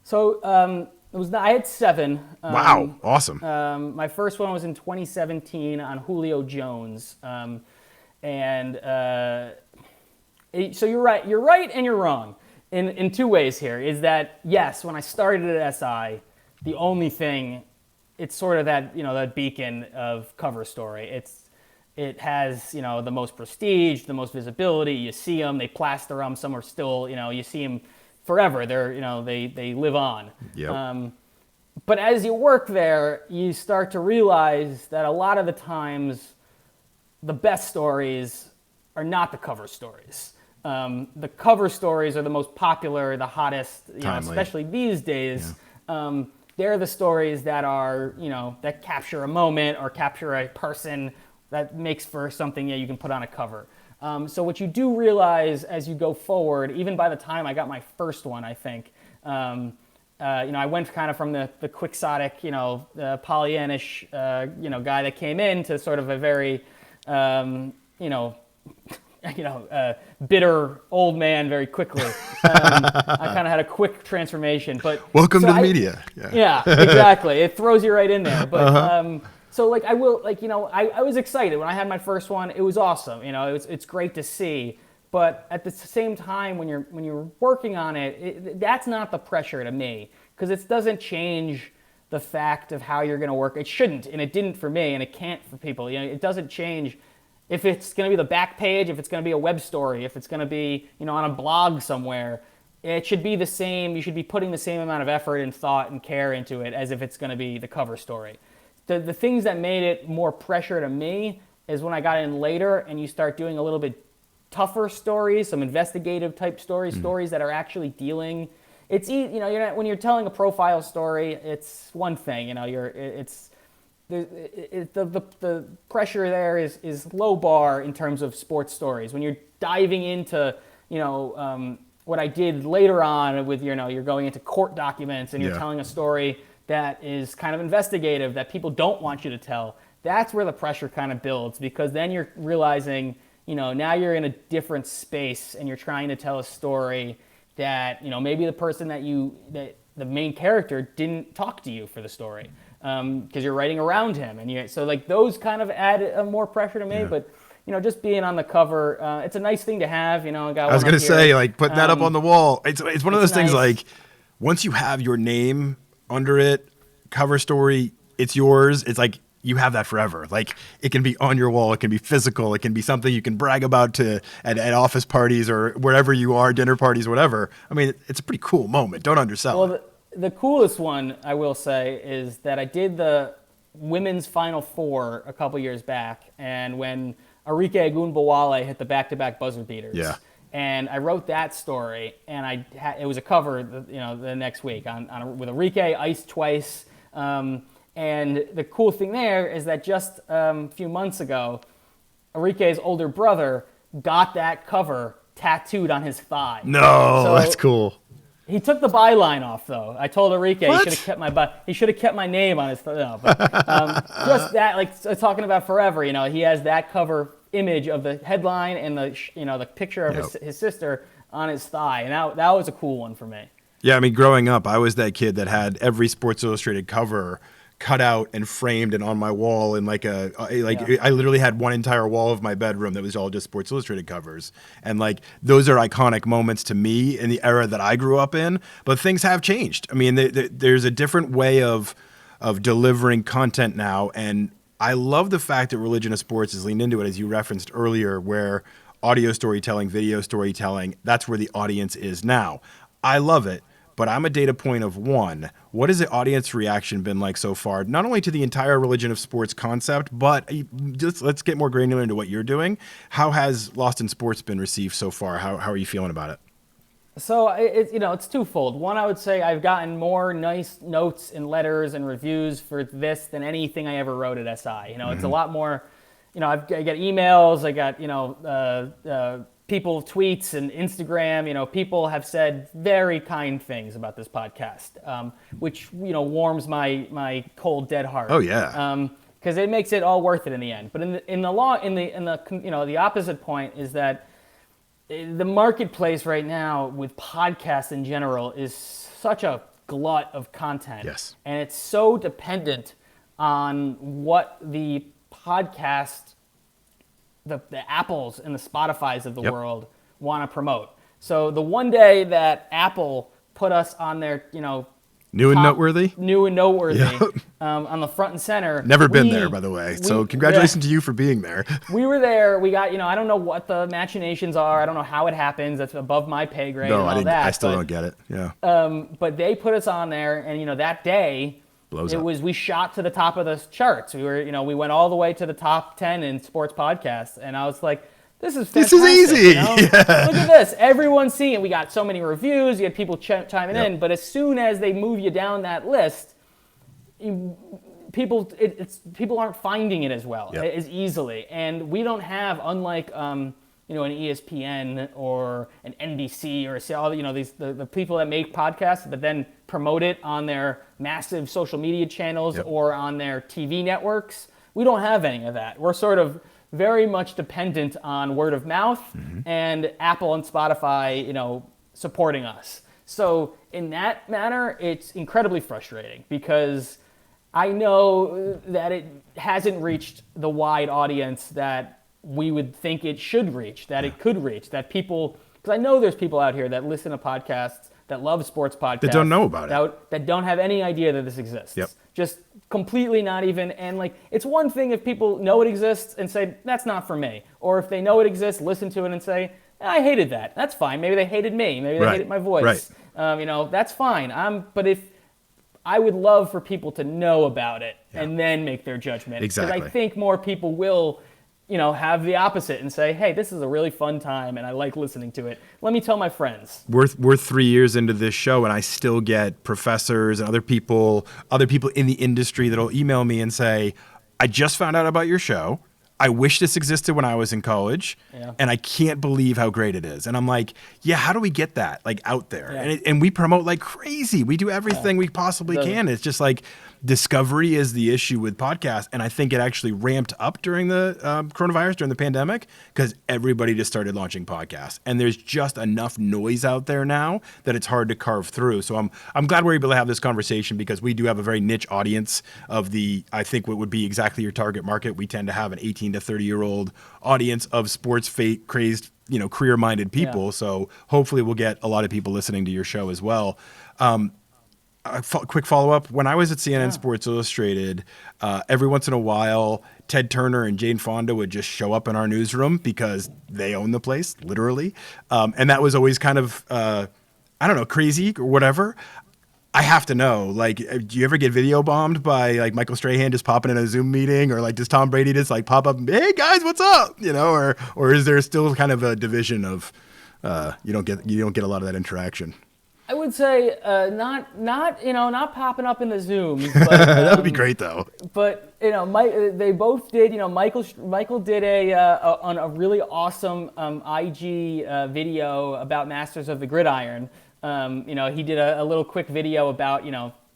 S2: So I had 7.
S1: Wow, awesome.
S2: My first one was in 2017 on Julio Jones. So you're right and you're wrong in two ways here. Is that, yes, when I started at SI, the only thing, it's sort of that, that beacon of cover story. It has, the most prestige, the most visibility. You see them, they plaster them. Some are still, you see them forever. They're, they live on.
S1: Yep.
S2: But as you work there, you start to realize that a lot of the times the best stories are not the cover stories. The cover stories are the most popular, the hottest, especially these days. Yeah. They're the stories that are, that capture a moment or capture a person that makes for something that you can put on a cover. So what you do realize as you go forward, even by the time I got my first one, I think, I went kind of from the quixotic, Pollyannish, guy that came in to sort of a very, bitter old man very quickly. I kind of had a quick transformation, but
S1: welcome to the media.
S2: Yeah, exactly. It throws you right in there. But so like I will, like I was excited when I had my first one. It was awesome. It's great to see. But at the same time, when you're working on it, that's not the pressure to me, because it doesn't change the fact of how you're going to work. It shouldn't, and it didn't for me, and it can't for people. It doesn't change if it's going to be the back page, if it's going to be a web story, if it's going to be on a blog somewhere. It should be the same. You should be putting the same amount of effort and thought and care into it as if it's going to be the cover story. The things that made it more pressure to me is when I got in later and you start doing a little bit tougher stories, some investigative type stories, stories that are actually dealing. It's you're not, when you're telling a profile story, it's one thing. The pressure there is low bar in terms of sports stories. When you're diving into what I did later on with you're going into court documents and you're telling a story that is kind of investigative that people don't want you to tell. That's where the pressure kind of builds, because then you're realizing now you're in a different space and you're trying to tell a story that maybe the person that the main character didn't talk to you for the story. Because you're writing around him, and so like those kind of add more pressure to me. Yeah. But just being on the cover, it's a nice thing to have. I got
S1: I was
S2: one
S1: gonna
S2: up here.
S1: say, like, putting that up on the wall. It's one of those
S2: It's
S1: things,
S2: nice.
S1: like, once you have your name under it, cover story, it's yours. It's like you have that forever. Like, it can be on your wall, it can be physical, it can be something you can brag about at office parties or wherever you are, dinner parties, whatever. I mean, it's a pretty cool moment. Don't undersell
S2: Well,
S1: it.
S2: the coolest one I will say is that I did the women's Final Four a couple years back, and when Arike Ogunbowale hit the back-to-back buzzer beaters.
S1: Yeah.
S2: And I wrote that story, and it was a cover, the next week with Arike iced twice. And the cool thing there is that just a few months ago, Arike's older brother got that cover tattooed on his thigh.
S1: No,
S2: So
S1: that's cool.
S2: he took the byline off, though. I told Arike
S1: What?
S2: he should have kept my name on his. No, but, just that, like talking about forever. He has that cover image of the headline and the picture of his sister on his thigh, and that was a cool one for me.
S1: Yeah, I mean, growing up, I was that kid that had every Sports Illustrated cover cut out and framed and on my wall, and I literally had one entire wall of my bedroom that was all just Sports Illustrated covers. And like, those are iconic moments to me in the era that I grew up in. But things have changed. I mean, there's a different way of delivering content now, and I love the fact that Religion of Sports has leaned into it, as you referenced earlier, where audio storytelling, video storytelling, that's where the audience is now. I love it. But I'm a data point of one. What has the audience reaction been like so far? Not only to the entire Religion of Sports concept, but let's get more granular into what you're doing. How has Lost in Sports been received so far? How are you feeling about it?
S2: So it's twofold. One, I would say I've gotten more nice notes and letters and reviews for this than anything I ever wrote at SI. It's a lot more. I get emails. I got people tweets and Instagram. People have said very kind things about this podcast, which warms my cold dead heart.
S1: Oh yeah.
S2: Because it makes it all worth it in the end. But the opposite point is that the marketplace right now with podcasts in general is such a glut of content.
S1: Yes.
S2: And it's so dependent on what the podcast, the Apples and the Spotifys of the world want to promote. So the one day that Apple put us on their,
S1: New and noteworthy,
S2: on the front and center.
S1: Never been there, by the way. So congratulations to you for being there.
S2: We were there. We got, I don't know what the machinations are. I don't know how it happens. That's above my pay grade
S1: No,
S2: and all that.
S1: I still don't get it. Yeah.
S2: But they put us on there, and that day, we shot to the top of the charts. We went all the way to the top 10 in sports podcasts, and I was like, this is fantastic.
S1: This is easy.
S2: Yeah. Look at this. Everyone's seeing it. We got so many reviews. You had people chiming in. But as soon as they move you down that list, people aren't finding it as well, as easily. And we don't have, unlike an ESPN or an NBC or the people that make podcasts but then promote it on their massive social media channels or on their TV networks. We don't have any of that. We're sort of very much dependent on word of mouth and Apple and Spotify, supporting us. So in that manner, it's incredibly frustrating because I know that it hasn't reached the wide audience that we would think it should reach, that it could reach, that people, because I know there's people out here that listen to podcasts, that love sports podcasts.
S1: That don't know about it.
S2: That don't have any idea that this exists.
S1: Yep.
S2: Just completely not even, and it's one thing if people know it exists and say, that's not for me. Or if they know it exists, listen to it and say, I hated that. That's fine. Maybe they hated me. Maybe they hated my voice. Right. That's fine. But if I would love for people to know about it and then make their judgment.
S1: Exactly.
S2: Because I think more people will, have the opposite and say, hey, this is a really fun time and I like listening to it. Let me tell my friends.
S1: We're 3 years into this show and I still get professors and other people in the industry that'll email me and say, I just found out about your show. I wish this existed when I was in college, and I can't believe how great it is. And I'm like, how do we get that out there?
S2: Yeah.
S1: And we promote like crazy. We do everything we possibly can. It's just like discovery is the issue with podcasts, and I think it actually ramped up during the coronavirus, during the pandemic, because everybody just started launching podcasts, and there's just enough noise out there now that it's hard to carve through. So I'm glad we're able to have this conversation because we do have a very niche audience of I think what would be exactly your target market. We tend to have an 18 to 30-year-old audience of sports crazed, career-minded people.
S2: Yeah.
S1: So hopefully we'll get a lot of people listening to your show as well. Quick follow-up. When I was at CNN Sports Illustrated, every once in a while, Ted Turner and Jane Fonda would just show up in our newsroom because they own the place, literally. And that was always kind of, crazy or whatever. I have to know, do you ever get video bombed by Michael Strahan just popping in a Zoom meeting, or does Tom Brady just pop up and, hey guys, what's up? Or is there still kind of a division of you don't get a lot of that interaction?
S2: I would say not popping up in the Zooms. But,
S1: that would be great though.
S2: But they both did. Michael did a really awesome IG video about Masters of the Gridiron. He did a little quick video about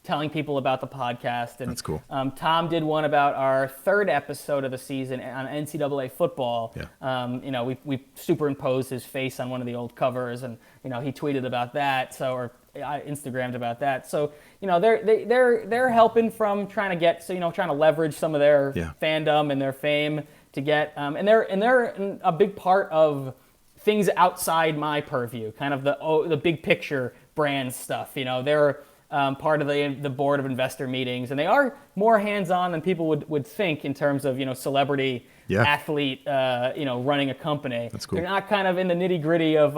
S2: telling people about the podcast. And
S1: that's cool.
S2: Tom did one about our third episode of the season on NCAA football.
S1: Yeah.
S2: We superimposed his face on one of the old covers, and he tweeted about that. or I Instagrammed about that. So they're helping from trying to leverage some of their fandom and their fame to get and they're a big part of things outside my purview, kind of the big picture brand stuff. They're part of the board of investor meetings, and they are more hands-on than people would think in terms of celebrity athlete running a company.
S1: That's cool.
S2: They're not kind of in the nitty-gritty of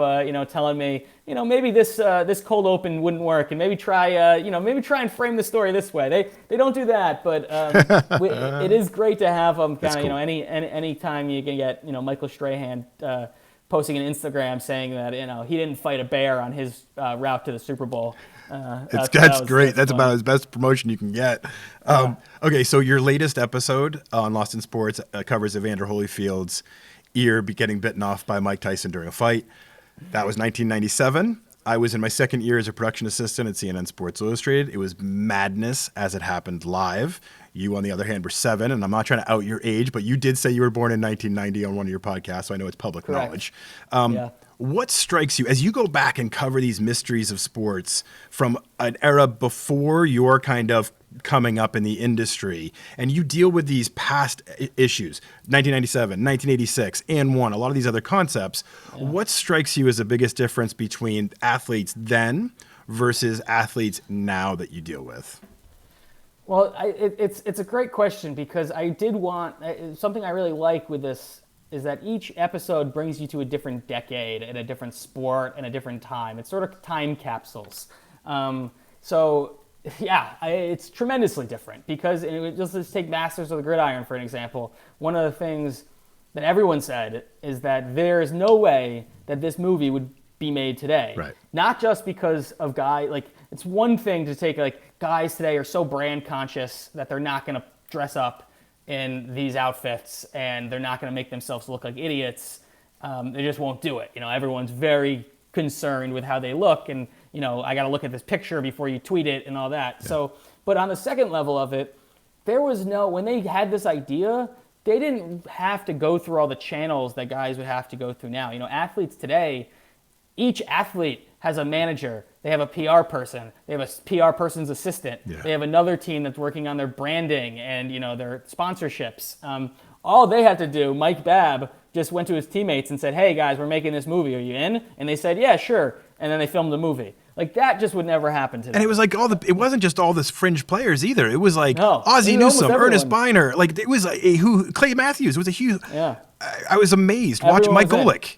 S2: telling me maybe this cold open wouldn't work, and maybe try and frame the story this way. They don't do that, but it is great to have them kind of cool. Any time you can get Michael Strahan posting an Instagram saying that he didn't fight a bear on his route to the Super Bowl.
S1: That's great. That's about as best promotion you can get. Okay, so your latest episode on Lost in Sports covers Evander Holyfield's ear getting bitten off by Mike Tyson during a fight. That was 1997. I was in my second year as a production assistant at CNN Sports Illustrated. It was madness as it happened live. You, on the other hand, were 7, and I'm not trying to out your age, but you did say you were born in 1990 on one of your podcasts, so I know it's public
S2: Correct.
S1: knowledge. What strikes you as you go back and cover these mysteries of sports from an era before your kind of coming up in the industry, and you deal with these past issues, 1997, 1986, and a lot of these other concepts, what strikes you as the biggest difference between athletes then versus athletes now that you deal with?
S2: Well, it's a great question, because I did want something I really like with this is that each episode brings you to a different decade and a different sport and a different time. It's sort of time capsules. It's tremendously different, because let's take Masters of the Gridiron for an example. One of the things that everyone said is that there's no way that this movie would be made today.
S1: Right.
S2: Not just because of it's one thing to take guys today are so brand conscious that they're not going to dress up in these outfits, and they're not going to make themselves look like idiots. They just won't do it. Everyone's very concerned with how they look, and I got to look at this picture before you tweet it and all that. Yeah. So, but on the second level of it, when they had this idea, they didn't have to go through all the channels that guys would have to go through now. Athletes today, each athlete has a manager. They have a PR person. They have a PR person's assistant. Yeah. They have another team that's working on their branding and their sponsorships. All they had to do, Mike Babb just went to his teammates and said, "Hey guys, we're making this movie. Are you in?" And they said, "Yeah, sure." And then they filmed the movie. That just would never happen today.
S1: And it was it wasn't just all this fringe players either. It was Ozzie Newsome, Ernest Biner. It was Clay Matthews. It was a huge. Yeah. I was amazed watching Mike Golick.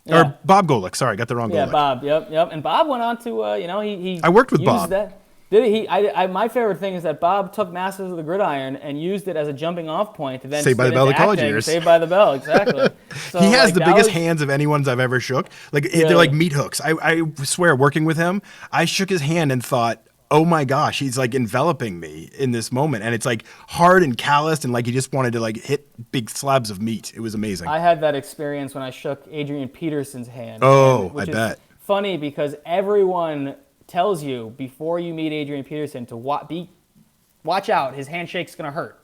S1: Yeah. Or Bob Golick. Sorry, I got the wrong Golick.
S2: Yeah, Bob. Yep. And Bob went on to, he
S1: I worked with
S2: used
S1: Bob.
S2: That. Did he? My favorite thing is that Bob took Masters of the Gridiron and used it as a jumping off point to then
S1: Saved by the Bell of college years.
S2: Saved by the Bell, exactly. So,
S1: he has the biggest hands of anyone's I've ever shook. They're like meat hooks. I swear, working with him, I shook his hand and thought, oh my gosh, he's enveloping me in this moment. And it's hard and calloused, and he just wanted to hit big slabs of meat. It was amazing.
S2: I had that experience when I shook Adrian Peterson's hand.
S1: Oh, I bet.
S2: Funny because everyone tells you before you meet Adrian Peterson to watch out. His handshake's gonna hurt.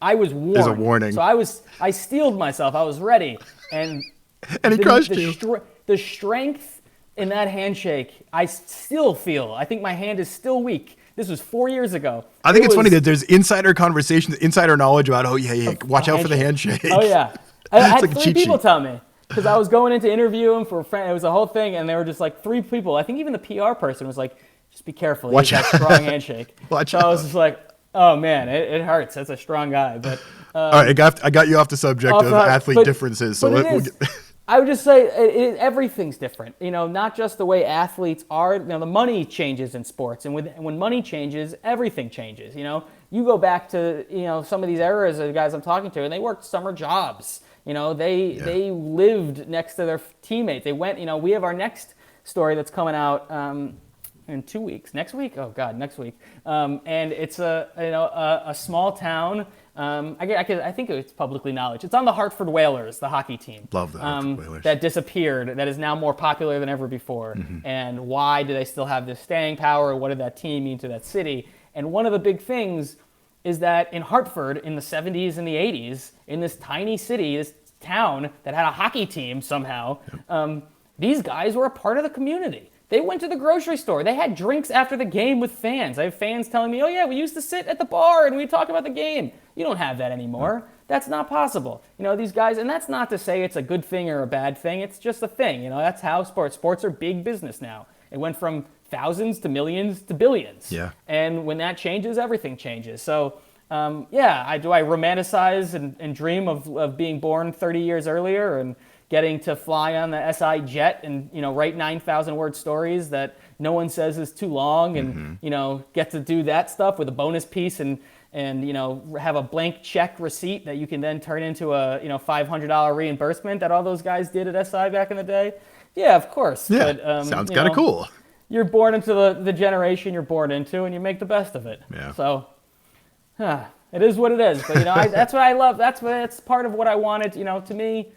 S2: I was warned.
S1: There's a warning.
S2: So I steeled myself. I was ready, and
S1: he crushed you.
S2: The strength in that handshake, I still feel. I think my hand is still weak This was 4 years ago.
S1: I think it's funny that there's insider conversations, insider knowledge about, watch out for the handshake.
S2: Oh, yeah. I had
S1: like
S2: 3 people tell me. Because I was going in to interview him for a friend. It was a whole thing, and they were just like 3 people. I think even the PR person was like, just be careful. He's got a strong handshake. So I was just like, oh, man, it hurts. That's a strong guy. But
S1: all right, I got you off the subject of athlete differences. So
S2: I would just say everything's different. Not just the way athletes are. The money changes in sports, and when money changes, everything changes. You go back to some of these eras of the guys I'm talking to, and they worked summer jobs. They lived next to their teammates. They went. We have our next story that's coming out in 2 weeks. Next week? Oh God, next week. And it's a small town. I think it's publicly knowledge. It's on the Hartford Whalers, the hockey team.
S1: Love the Hartford Whalers.
S2: That disappeared, that is now more popular than ever before. And why do they still have this staying power? What did that team mean to that city? And one of the big things is that in Hartford in the 70s and the 80s, in this tiny city, this town that had a hockey team somehow, these guys were a part of the community. They went to the grocery store. They had drinks after the game with fans. I have fans telling me, oh yeah, we used to sit at the bar and we'd talk about the game. You don't have that anymore. That's not possible. These guys, and that's not to say it's a good thing or a bad thing. It's just a thing. That's how sports are big business now. It went from thousands to millions to billions.
S1: Yeah.
S2: And when that changes, everything changes. So, do I romanticize and dream of being born 30 years earlier and getting to fly on the SI jet and write 9,000 word stories that no one says is too long, and get to do that stuff with a bonus piece and have a blank check receipt that you can then turn into a $500 reimbursement that all those guys did at SI back in the day. Yeah, of course.
S1: Yeah, but, sounds kind of cool.
S2: You're born into the generation you're born into, and you make the best of it.
S1: Yeah.
S2: So, it is what it is. But that's what I love. That's part of what I wanted. To me,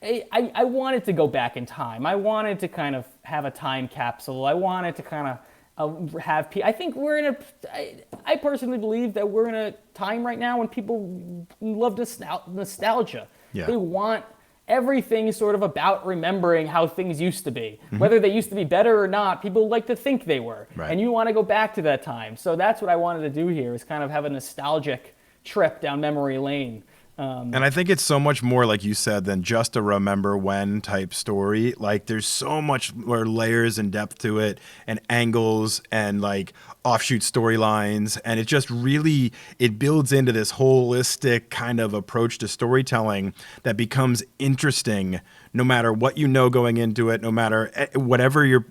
S2: I wanted to go back in time. I wanted to kind of have a time capsule. I wanted to kind of I think I personally believe that we're in a time right now when people love nostalgia.
S1: Yeah.
S2: They want everything sort of about remembering how things used to be. Whether they used to be better or not, people like to think they were.
S1: Right.
S2: And you want to go back to that time. So that's what I wanted to do here, is kind of have a nostalgic trip down memory lane.
S1: And I think it's so much more, like you said, than just a remember when type story. Like, there's so much more layers and depth to it, and angles and like offshoot storylines. And it just really, it builds into this holistic kind of approach to storytelling that becomes interesting no matter what going into it, no matter whatever your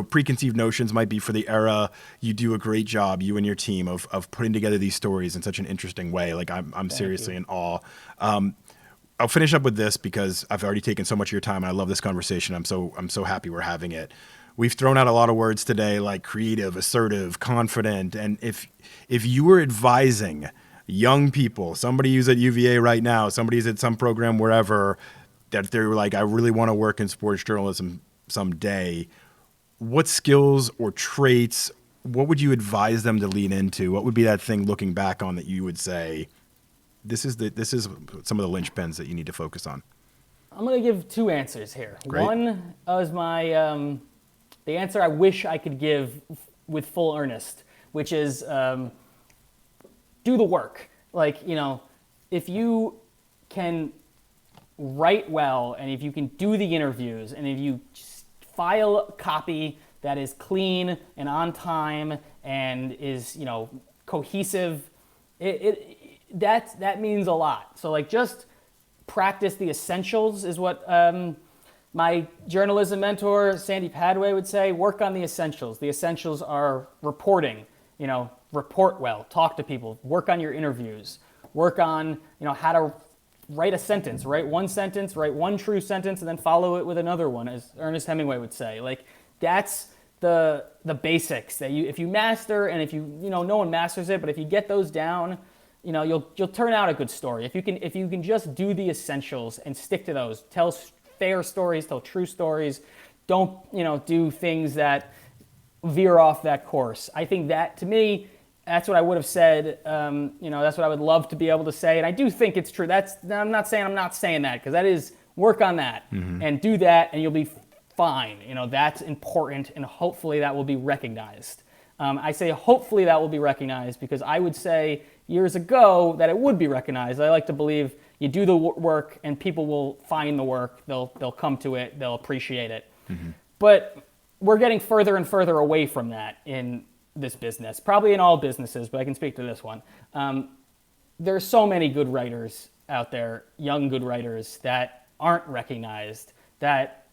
S1: preconceived notions might be for the era. You do a great job, you and your team, of putting together these stories in such an interesting way. Like, I'm seriously in awe. I'll finish up with this because I've already taken so much of your time, and I love this conversation. I'm so happy we're having it. We've thrown out a lot of words today, like creative, assertive, confident. And if you were advising young people, somebody who's at UVA right now, somebody's at some program wherever, that they're like, I really want to work in sports journalism someday, what skills or traits, what would you advise them to lean into? What would be that thing looking back on that you would say, this is some of the linchpins that you need to focus on?
S2: I'm going to give 2 answers here.
S1: Great.
S2: One is my the answer I wish I could give with full earnest, which is do the work. Like, if you can write well, and if you can do the interviews, and if you file copy that is clean and on time and is cohesive, that means a lot. So like, just practice the essentials is what my journalism mentor Sandy Padway would say. Work on the essentials. The essentials are reporting. Report well, talk to people, work on your interviews, work on how to write a sentence, write one true sentence, and then follow it with another one, as Ernest Hemingway would say. Like, that's the basics that if you master, and if no one masters it, but if you get those down, you'll turn out a good story. If you can just do the essentials and stick to those, tell fair stories, tell true stories, don't do things that veer off that course. I think that, to me, that's what I would have said. That's what I would love to be able to say, and I do think it's true. I'm not saying that, because that is, work on that and do that, and you'll be fine. That's important, and hopefully that will be recognized. I say hopefully that will be recognized, because I would say years ago that it would be recognized. I like to believe you do the work and people will find the work. They'll come to it. They'll appreciate it. Mm-hmm. But we're getting further and further away from that in this business, probably in all businesses, but I can speak to this one. There's so many good writers out there, young good writers, that aren't recognized, that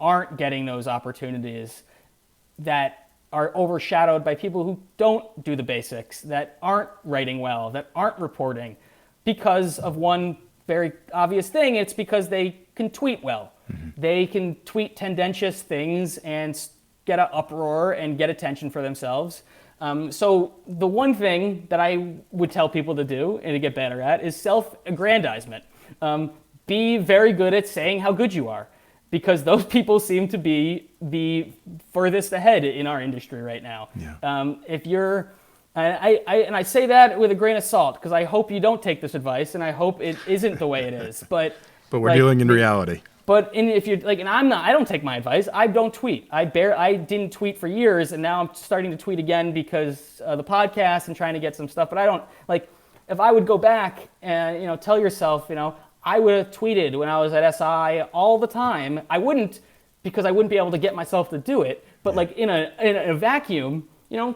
S2: aren't getting those opportunities, that are overshadowed by people who don't do the basics, that aren't writing well, that aren't reporting, because of one very obvious thing. It's because they can tweet well. Mm-hmm. They can tweet tendentious things and get an uproar and get attention for themselves. So the one thing that I would tell people to do and to get better at is self-aggrandizement. Be very good at saying how good you are, because those people seem to be the furthest ahead in our industry right now. Yeah. If you're, and I say that with a grain of salt, because I hope you don't take this advice, and I hope it isn't the way it is. But
S1: we're dealing in reality.
S2: But if you're like, and I don't take my advice. I don't tweet. I didn't tweet for years, and now I'm starting to tweet again because of the podcast and trying to get some stuff. But I don't, like, if I would go back and tell yourself, I would have tweeted when I was at SI all the time. I wouldn't, because I wouldn't be able to get myself to do it. But like in a vacuum,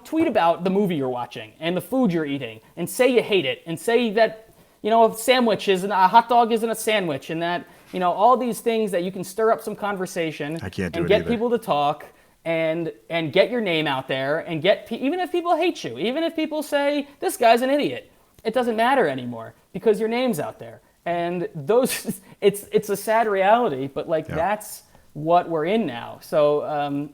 S2: tweet about the movie you're watching and the food you're eating, and say you hate it, and say that a sandwich isn't a hot dog isn't a sandwich, and that all these things that you can stir up some conversation and get people to talk and get your name out there, and even if people hate you, even if people say this guy's an idiot, it doesn't matter anymore, because your name's out there. And those, it's a sad reality, but that's what we're in now. So,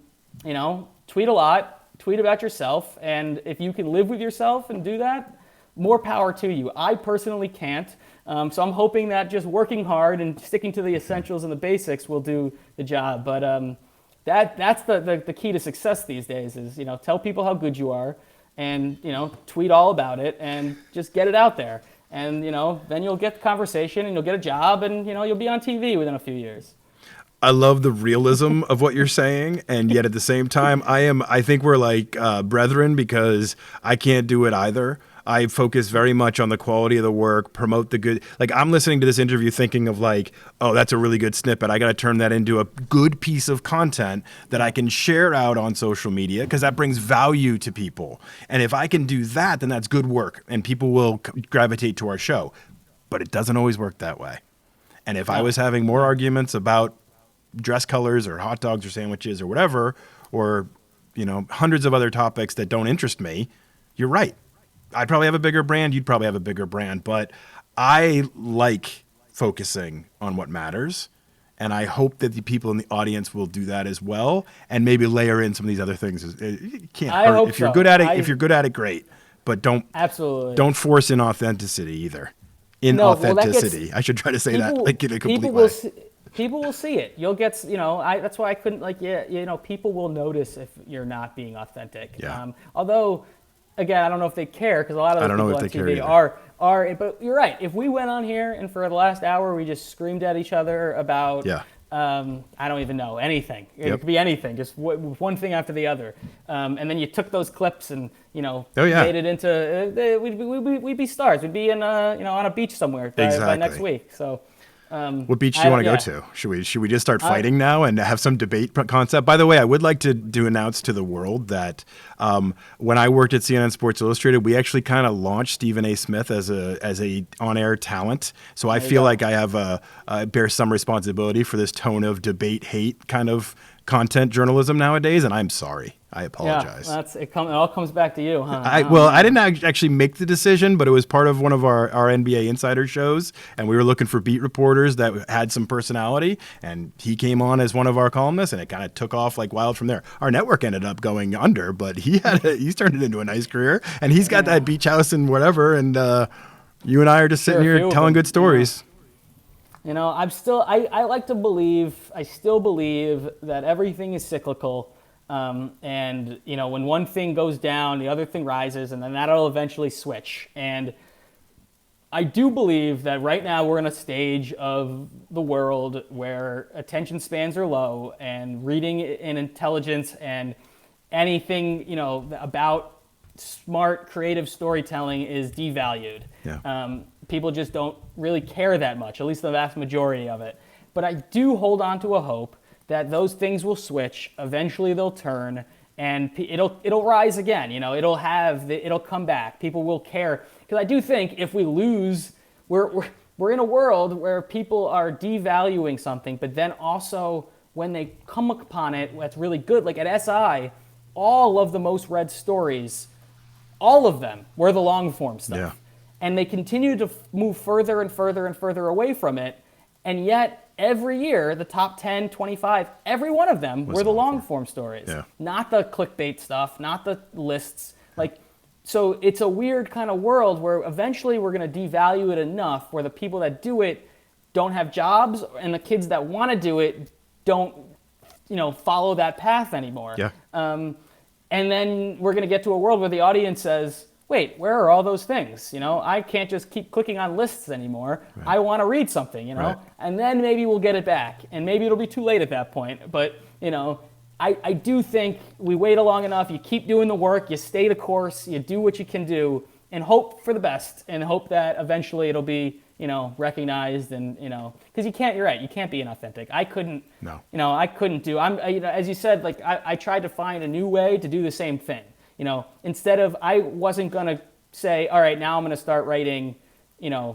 S2: tweet a lot, tweet about yourself, and if you can live with yourself and do that, more power to you. I personally can't, so I'm hoping that just working hard and sticking to the essentials and the basics will do the job. But that's the key to success these days is, tell people how good you are, and, tweet all about it, and just get it out there. And, then you'll get the conversation, and you'll get a job, and, you'll be on TV within a few years.
S1: I love the realism of what you're saying, and yet at the same time, I think we're like brethren, because I can't do it either. I focus very much on the quality of the work, promote the good. Like, I'm listening to this interview thinking of like, oh, that's a really good snippet. I got to turn that into a good piece of content that I can share out on social media, because that brings value to people. And if I can do that, then that's good work, and people will gravitate to our show. But it doesn't always work that way. And if I was having more arguments about dress colors or hot dogs or sandwiches or whatever, or, hundreds of other topics that don't interest me, you're right. I'd probably have a bigger brand. You'd probably have a bigger brand. But I like focusing on what matters. And I hope that the people in the audience will do that as well, and maybe layer in some of these other things. It can't hurt. If you're good at it, if you're good at it, great. But don't force inauthenticity either. Inauthenticity. I should try to say that like in a complete way.
S2: People will see it. You'll get, that's why I couldn't people will notice if you're not being authentic.
S1: Yeah.
S2: Although, again, I don't know if they care, because a lot of the people on TV are, but you're right. If we went on here and for the last hour we just screamed at each other about, I don't even know, anything. It could be anything, just one thing after the other. And then you took those clips and, made it into, we'd be stars. We'd be in, on a beach somewhere by next week. So.
S1: What beach do you want to go to? Should we just start fighting now and have some debate concept? By the way, I would like to announce to the world that when I worked at CNN Sports Illustrated, we actually kind of launched Stephen A. Smith as a on-air talent. So I feel like I bear some responsibility for this tone of debate, hate kind of content journalism nowadays, and I'm sorry. I apologize.
S2: Yeah, it all comes back to you, huh?
S1: I didn't actually make the decision, but it was part of one of our NBA Insider shows, and we were looking for beat reporters that had some personality, and he came on as one of our columnists, and it kind of took off like wild from there. Our network ended up going under, but he's turned it into a nice career, and he's got that beach house and whatever, and you and I are just sitting here telling good stories.
S2: I still believe that everything is cyclical. And when one thing goes down, the other thing rises, and then that'll eventually switch. And I do believe that right now we're in a stage of the world where attention spans are low, and reading and intelligence and anything, about smart, creative storytelling is devalued.
S1: Yeah.
S2: People just don't really care that much, at least the vast majority of it. But I do hold on to a hope that those things will switch. Eventually they'll turn, and it'll rise again. It'll come back. People will care, because I do think if we lose, we're in a world where people are devaluing something, but then also when they come upon it, that's really good. Like at SI, all of the most read stories, all of them were the long form stuff.
S1: Yeah.
S2: And they continue to move further and further and further away from it. And yet, every year, the top 10, 25, every one of them were the long form stories.
S1: Yeah.
S2: Not the clickbait stuff, not the lists. So it's a weird kind of world where eventually we're going to devalue it enough where the people that do it don't have jobs, and the kids that want to do it don't, follow that path anymore.
S1: Yeah.
S2: And then we're going to get to a world where the audience says, wait, where are all those things? I can't just keep clicking on lists anymore.
S1: Right.
S2: I want to read something,
S1: Right.
S2: And then maybe we'll get it back. And maybe it'll be too late at that point. But, I do think we wait long enough. You keep doing the work. You stay the course. You do what you can do and hope for the best and hope that eventually it'll be, recognized and, because you're right. You can't be inauthentic. I couldn't,
S1: No.
S2: I couldn't do, as you said, I tried to find a new way to do the same thing. Instead of, I wasn't going to say, all right, now I'm going to start writing,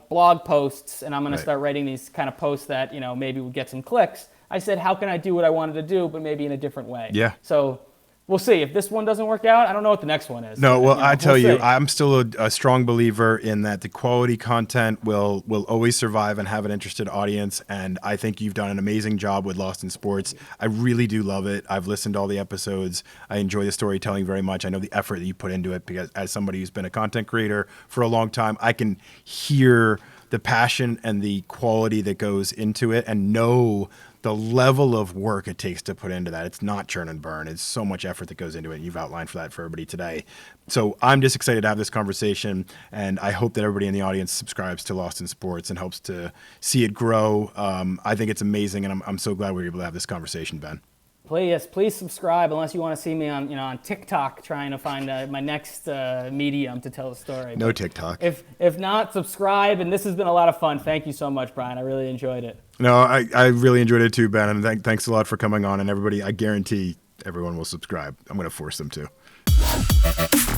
S2: blog posts, and I'm going to start writing these kind of posts that, maybe would get some clicks. I said, how can I do what I wanted to do, but maybe in a different way?
S1: Yeah.
S2: So we'll see. If this one doesn't work out, I don't know what the next one is.
S1: No, well, I tell
S2: we'll
S1: you,
S2: see.
S1: I'm still a strong believer in that the quality content will always survive and have an interested audience. And I think you've done an amazing job with Lost in Sports. I really do love it. I've listened to all the episodes. I enjoy the storytelling very much. I know the effort that you put into it, because as somebody who's been a content creator for a long time, I can hear the passion and the quality that goes into it and know the level of work it takes to put into that. It's not churn and burn. It's so much effort that goes into it. You've outlined for that for everybody today. So I'm just excited to have this conversation, and I hope that everybody in the audience subscribes to Lost in Sports and helps to see it grow. I think it's amazing, and I'm so glad we were able to have this conversation, Ben.
S2: Please subscribe, unless you want to see me on TikTok trying to find my next medium to tell the story.
S1: No
S2: But
S1: TikTok.
S2: If not, subscribe. And this has been a lot of fun. Thank you so much, Brian. I really enjoyed it.
S1: No, I really enjoyed it too, Ben, and thanks a lot for coming on. And everybody, I guarantee everyone will subscribe. I'm going to force them to.